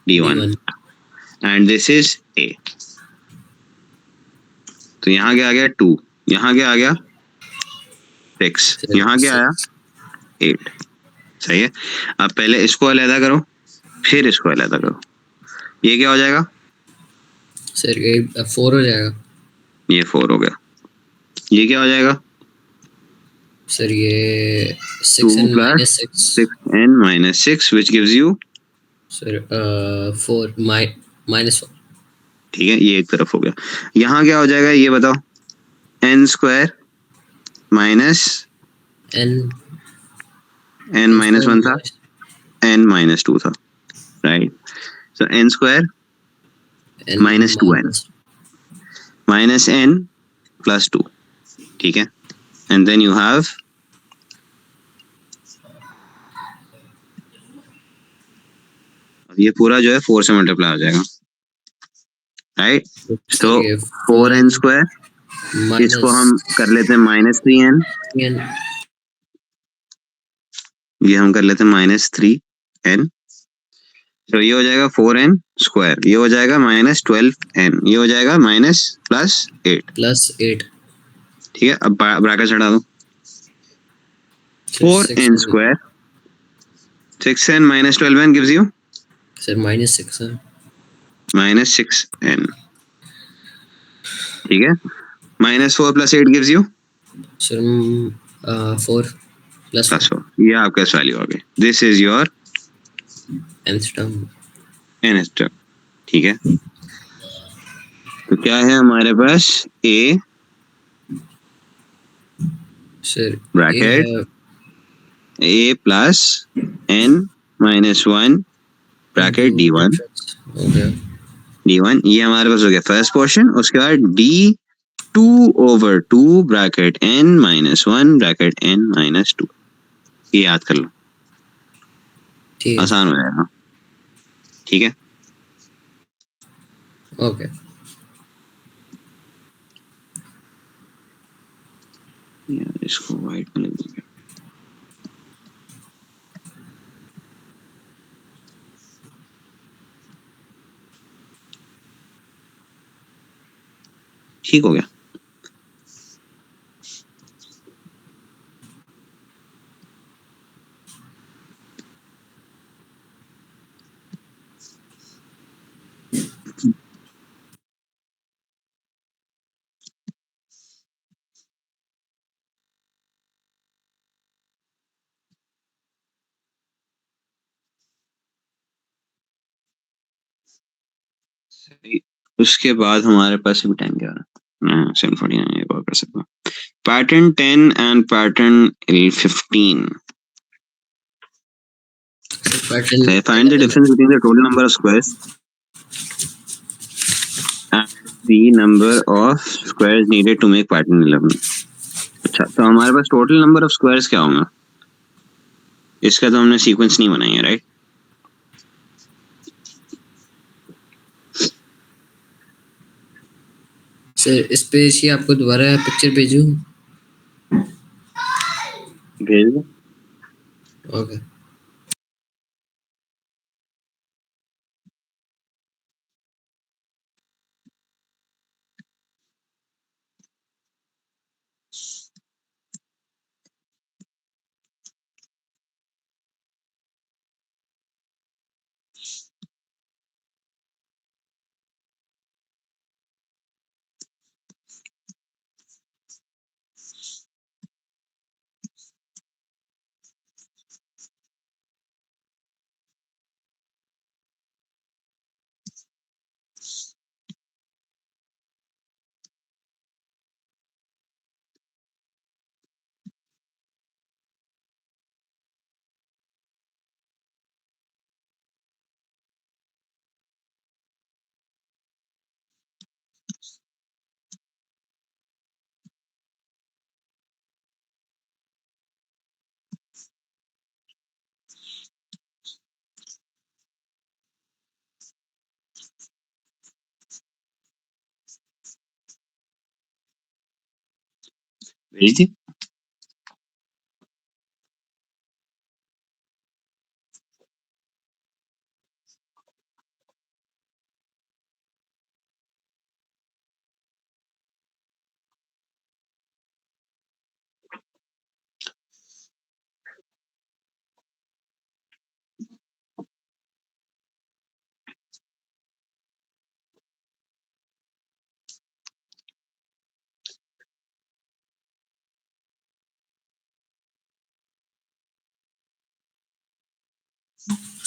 A: d1 and this is a. तो यहाँ क्या आ गया? 2. यहाँ क्या आ गया? 6. यहाँ क्या आया? 8. सही है. अब पहले इसको अलग करो, फिर इसको अलग करो. ये क्या हो जाएगा?
B: सर ये 4 हो जाएगा.
A: ये 4 हो गया. ये क्या हो जाएगा?
B: सर ये
A: 2
B: 6n
A: plus
B: 6.
A: 6n-6 which gives you,
B: sir 4 -4.
A: ठीक है, ये एक तरफ हो गया. यहाँ क्या हो जाएगा ये बताओ? n² माइनस n-1 था, n-2 था, राइट. सो n² minus 2n minus n plus 2. ठीक है, and then you have ये पूरा जो है 4 से मल्टीप्लाई हो जाएगा, राइट. तो 4n², इसको हम कर लेते हैं -3n, ये हम कर लेते हैं -3n. तो ये हो जाएगा 4n², ये हो जाएगा -12n, ये हो जाएगा -+8. ठीक है, अब ब्रैकेट चढ़ा दो. 4n², 6n minus 12n gives you
B: sir -6
A: -6n. ठीक है, -4 + 8 gives you
B: सर 4 +
A: 4. ये आपका वैल्यू आ गई. This is your
B: nth term.
A: nth term. ठीक है, तो क्या है हमारे पास? a
B: सर ए
A: ब्रैकेट
B: है
A: a plus n minus 1 bracket
B: into
A: d1
B: difference हो गया.
A: d1 ये हमारे पास हो गया फर्स्ट पोर्शन. उसके बाद d2 over 2 bracket n minus 1 bracket n minus 2. ये याद कर लो,
B: ठीक है.
A: आसान हो जाएगा. ठीक है.
B: ओके.
A: यार इसको वाइट में लिख दूंगा. ठीक हो गया. उसके बाद हमारे पास भी टाइम क्या है. 749 एक और कर सकता हूँ. Pattern 10 and pattern 15.
B: Pattern
A: So I find the difference between the total number of squares and the number of squares needed to make pattern 11. अच्छा, तो हमारे पास टोटल नंबर ऑफ स्क्वायर्स क्या होंगे. इसका तो हमने सीक्वेंस नहीं बनाई है, राइट.
B: सर इस पे ही आपको दोबारा पिक्चर भेजूं.
A: भेज दो.
B: ओके.
A: भेज दी.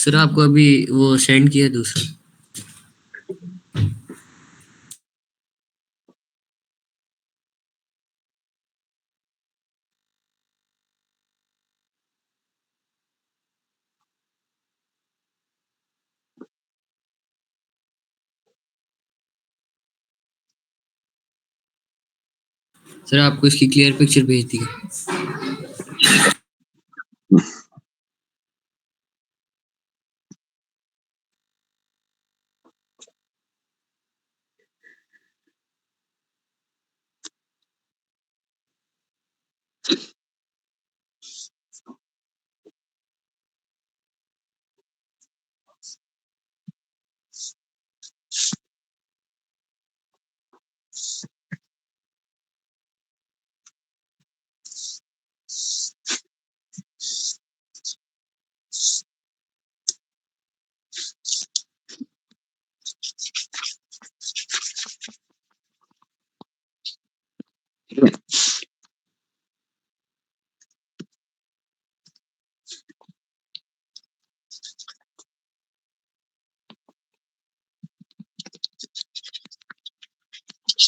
B: सर आपको अभी वो सेंड किया दूसरा. सर आपको इसकी क्लियर पिक्चर भेज दी.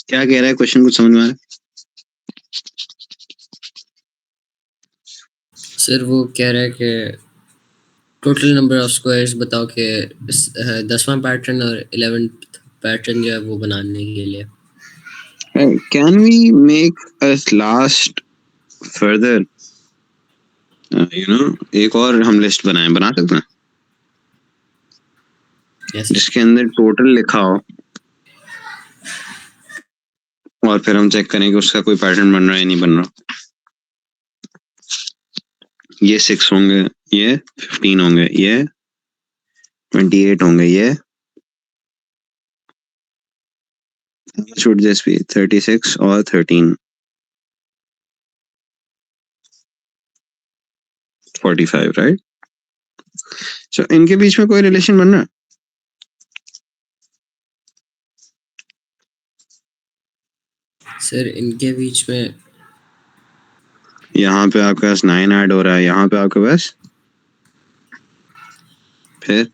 B: क्या कह रहा है क्वेश्चन, कुछ समझ में आ रहा है. सर वो कह रहा है कि टोटल नंबर ऑफ स्क्वायर्स बताओ कि 10वां पैटर्न और 11th पैटर्न जो है वो बनाने के लिए.
A: Can we make us last further? एक और हम लिस्ट बना सकते हैं
B: Yes, sir.
A: जिसके अंदर टोटल लिखा हो और फिर हम चेक करें कि उसका कोई पैटर्न बन रहा है या नहीं बन रहा. ये 6 होंगे, ये 15 होंगे, ये 28 होंगे, ये should this be 36 और 13, 45, right? So इनके बीच में कोई रिलेशन बन रहा है?
B: सर इनके बीच में
A: यहाँ पे आपके पास 9 ऐड हो रहा है, यहाँ पे आपके पास फिर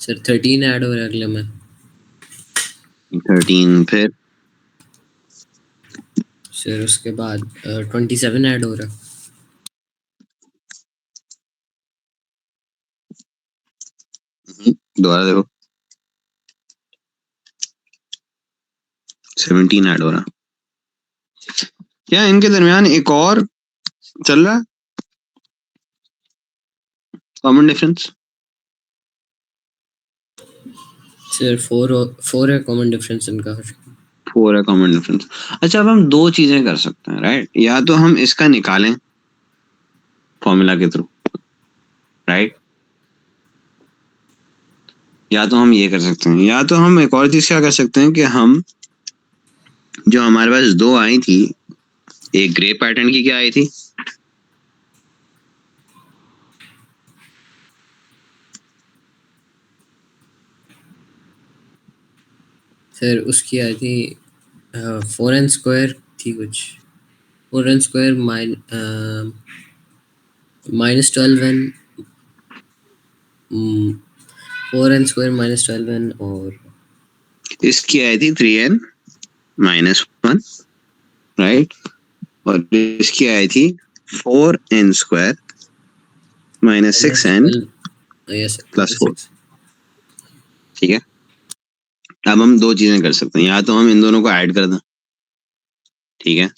B: सर 13 ऐड हो रहा है अगले में.
A: 13, फिर
B: सर उसके बाद 27 ऐड हो रहा है.
A: दोबारा देखो, 17 ऐड हो रहा. क्या इनके दरमियान एक और चल रहा है कॉमन डिफरेंस?
B: सर 4 है कॉमन डिफरेंस इनका.
A: 4 है कॉमन डिफरेंस. अच्छा, अब हम दो चीजें कर सकते हैं, राइट? या तो हम इसका निकालें फॉर्मूला के थ्रू, राइट? या तो हम ये कर सकते हैं, या तो हम एक और चीज क्या कर सकते हैं कि हम जो हमारे पास दो आई थी, एक ग्रे पैटर्न की क्या आई थी,
B: सर उसकी आई थी 4n स्क्वायर थी कुछ. 4n square -12n 4n square -12n और
A: इसकी आई थी 3n -1, राइट? और इसकी आई थी 4n स्क्वायर -6n
B: यस
A: +4. ठीक है, अब हम दो चीजें कर सकते हैं, या तो हम इन दोनों को ऐड कर दें, ठीक है,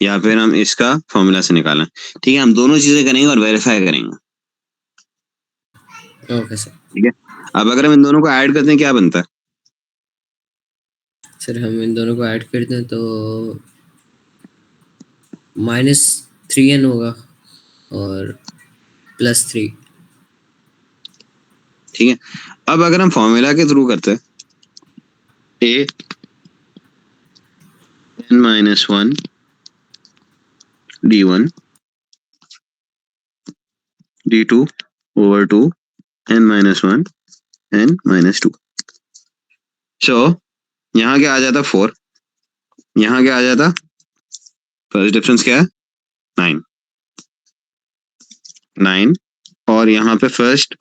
A: या फिर हम इसका फॉर्मूला से निकालें. ठीक है, हम दोनों चीजें करेंगे और वेरीफाई करेंगे.
B: Okay sir.
A: ठीक है, अब अगर हम इन दोनों को ऐड करते हैं क्या बनता है?
B: सर हम इन दोनों को ऐड कर दें तो -3n होगा और +3.
A: ठीक है, अब अगर हम फॉर्मूला के थ्रू करते हैं, a n -1 d1 d2 over 2 n -1 n -2. सो यहाँ क्या आ जाता? 4. यहाँ क्या आ जाता? फर्स्ट डिफरेंस क्या है? 9. 9 और यहाँ पे फर्स्ट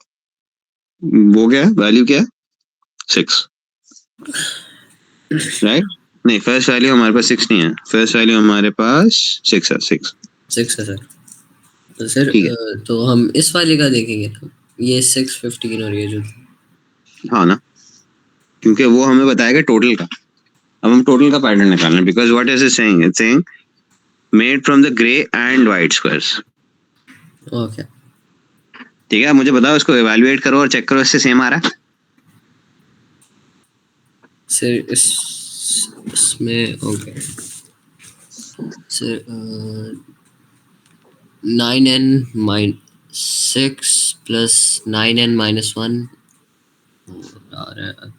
A: वो क्या है, वैल्यू क्या है? 6, राइट? नहीं, फर्स्ट वैल्यू हमारे पास 6 नहीं है, फर्स्ट वैल्यू हमारे पास 6 है.
B: 6 है सर. तो सर
A: ठीक है.
B: तो हम इस वाले का देखेंगे ना, ये 6 15 और ये जो.
A: हाँ ना, क्योंकि वो हमें बताएगा टोटल का. अब हम टोटल का पैटर्न निकालना है, because what is it saying? It's saying made from the grey and white squares.
B: Okay
A: ठीक है, मुझे बताओ, इसको इवैल्यूएट करो और चेक करो इससे सेम आ रहा है.
B: सर इसमें ओके सर 9n -6 + 9n -1 आ रहा है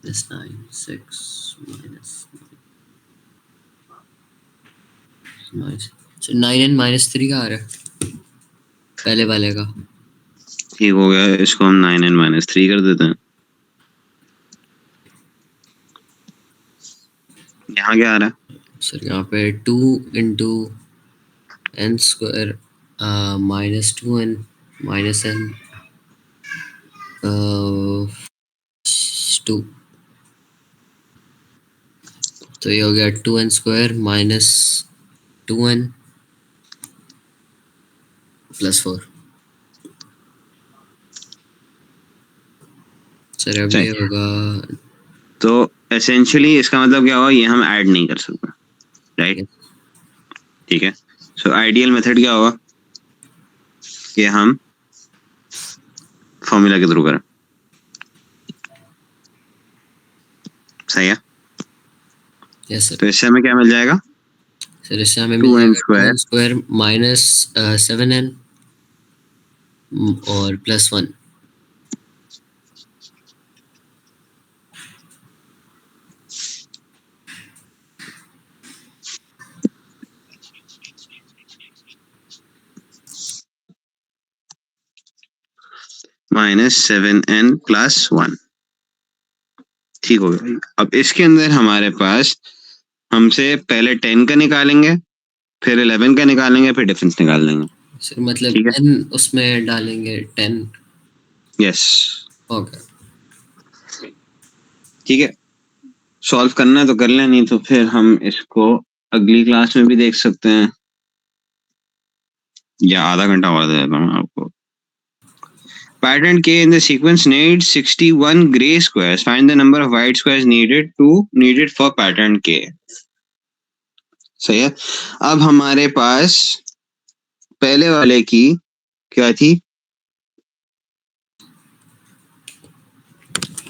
B: +9 6 सर 9n -3 का आ रहा है पहले वाले का.
A: ठीक हो गया, इसको हम 9n -3 कर देते हैं. यहाँ क्या आ रहा है?
B: सर यहाँ पे 2 × n स्क्वायर -2n -n 2. तो ये हो गया 2n square 2n plus 4। Sir अब ये होगा
A: तो एसेंशियली इसका मतलब क्या हुआ, ये हम ऐड नहीं कर सकते, राइट? ठीक है, सो आइडियल मेथड क्या होगा कि हम फॉर्मूला के थ्रू करें, सही है?
B: Yes sir.
A: तो इससे हमें क्या मिल जाएगा?
B: सर इससे हमें मिल
A: 2n
B: जाएगा
A: square
B: 2n square minus 7n और प्लस 1।
A: Minus 7n plus 1। ठीक हो गया। अब इसके अंदर हमारे पास, हमसे पहले 10 का निकालेंगे, फिर 11 का निकालेंगे, फिर डिफरेंस निकाल लेंगे।
B: सर मतलब
A: ठीक है,
B: n उसमें डालेंगे 10।
A: यस,
B: ओके
A: ठीक है। सॉल्व करना है तो कर लें, नहीं तो फिर हम इसको अगली क्लास में भी देख सकते हैं, या आधा घंटा और दे देता हूँ आपको। Pattern K in the sequence needs 61 gray squares. Find the number of white squares needed for pattern K. सही है। अब हमारे पास पहले वाले की क्या थी?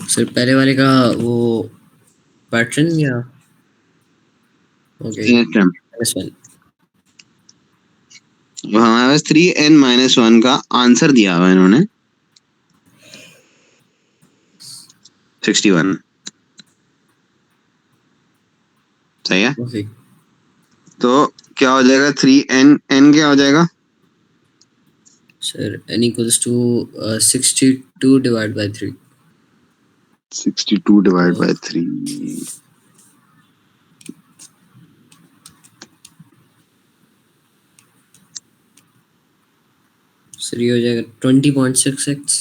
B: सर पहले वाले का वो पैटर्न या ओके
A: ASM।
B: माइनस 1।
A: तो हमारे पास 3n-1 का आंसर दिया हुआ है इन्होंने 61, सही है।
B: ओके
A: तो क्या हो जाएगा? 3n क्या हो जाएगा?
B: Sir n equals to 62 divide by 3।
A: 62 divide by 3।
B: Sir ये हो जाएगा 20.66।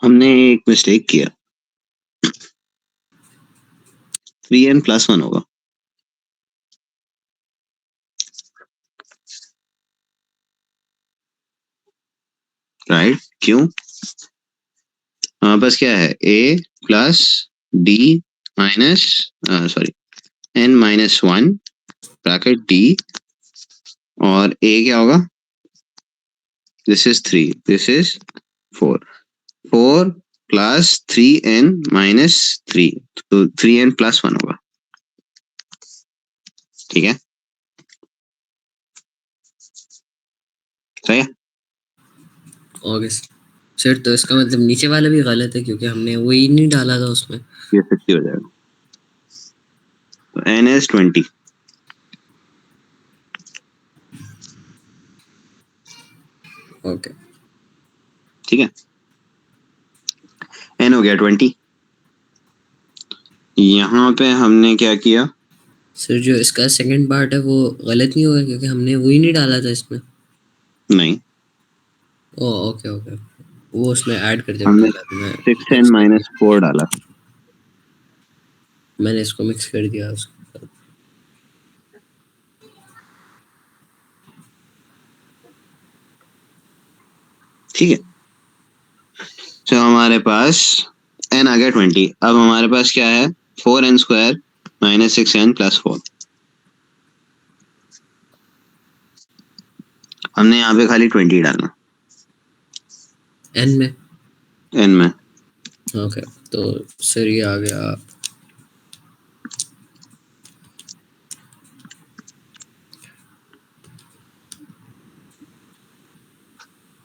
A: हमने एक मिस्टेक किया, 3n+1 होगा, राइट? क्यों? हमारे पास क्या है? a plus d minus, sorry, n-1 bracket d, और a क्या होगा? This is 3, this is 4, 4 plus 3n-3, तो 3n+1 होगा, ठीक है, सही है।
B: ओके सर तो इसका मतलब नीचे वाला भी गलत है क्योंकि हमने वही नहीं डाला था उसमें।
A: ये 60 हो जाएगा, तो n is 20।
B: ओके
A: ठीक है, n हो गया 20। यहाँ पे हमने क्या किया?
B: सर जो इसका सेकंड पार्ट है वो गलत नहीं होगा क्योंकि हमने वही नहीं डाला था इसमें।
A: नहीं,
B: ओ ओके ओके वो उसमें ऐड कर जब
A: हमने
B: डाला तो मैं
A: 6n-4 डाला।
B: मैंने इसको मिक्स कर दिया उसके साथ।
A: ठीक है, तो हमारे पास n आ गया 20। अब हमारे पास क्या है? 4n² minus 6n+4। हमने यहाँ पे खाली 20 डालना
B: n में
A: n में।
B: ओके तो सर ये आ गया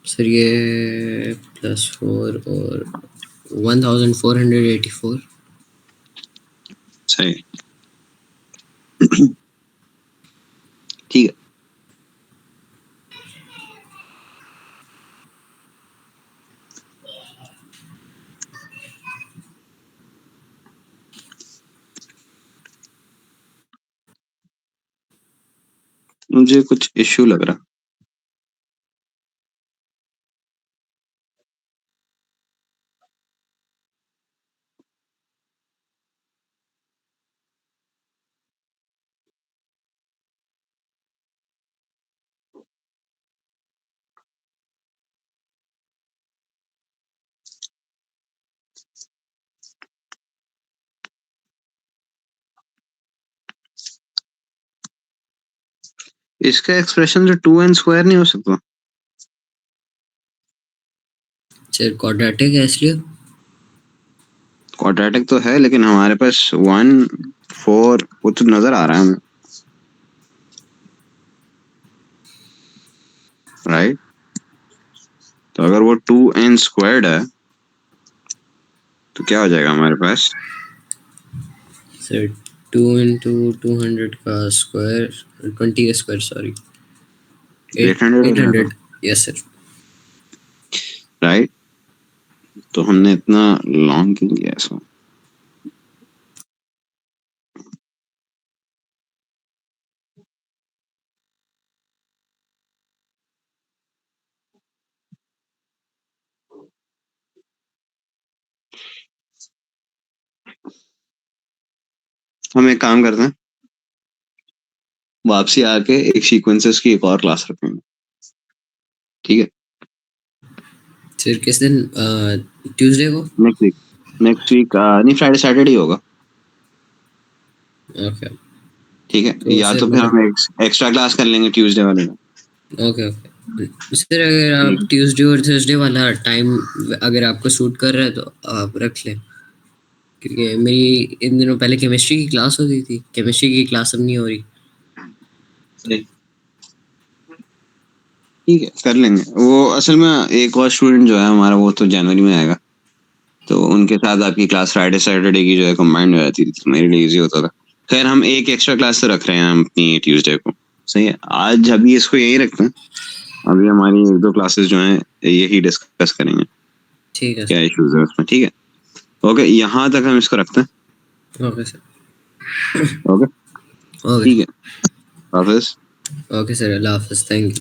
B: सर ये +4 और 1484।
A: सही, ठीक है। मुझे कुछ इश्यू लग रहा। इसका एक्सप्रेशन जो 2n स्क्वायर नहीं हो सकता।
B: सर क्वाड्रेटिक है इसलिए।
A: क्वाड्रेटिक तो है लेकिन हमारे पास 1 4 वो तो नजर आ रहा है हमें, राइट? तो अगर वो 2n स्क्वायर्ड है तो क्या हो जाएगा हमारे पास?
B: सर 2 into 200 का स्क्वायर 20 का स्क्वायर सॉरी
A: 800 हो जाएगा,
B: 800 यस सर।
A: राइट? तो हमने इतना लॉन्ग क्यों किया इसको? हम एक काम करते हैं, वापसी आके एक सीक्वेंसेस की एक और क्लास रखेंगे, ठीक है?
B: सर किस दिन ट्यूसडे को?
A: नेक्स्ट वीक नहीं, फ्राइडे सैटरडे होगा,
B: ओके
A: ठीक है?
B: तो
A: या
B: सर
A: तो फिर हम एक्स्ट्रा क्लास कर लेंगे ट्यूसडे वाले दिन।
B: ओके ओके सर अगर आप ट्यूसडे और थर्सडे वाला टाइम अगर आपको सूट कर रहा है तो आप रख लें, क्योंकि मेरी इन दिनों पहले केमिस्ट्री की क्लास होती थी, केमिस्ट्री की क्लास अब नहीं हो रही।
A: ठीक है, कर लेंगे वो। असल में एक और स्टूडेंट जो है हमारा वो तो जनवरी में आएगा, तो उनके साथ आपकी क्लास फ्राइडे सैटरडे की जो है कंबाइंड हो जाती थी, तो मेरे लिए इजी होता था। खैर हम एक एक्स्ट्रा क्लास तो रख रहे हैं हम अपनी ट्यूसडे को, सही है? आज अभी इसको यही रखते हैं, अभी हमारी 1-2 क्लासेस जो हैं यही डिस्कस करेंगे,
B: ठीक है
A: क्या इश्यूज है उसमें, ठीक है? ओके, यहाँ तक हम इसको रखते हैं।
B: ओके सर
A: ओके
B: ओके
A: ठीक है, हाफिज।
B: ओके सर अल्लाह हाफिज़, थैंक यू।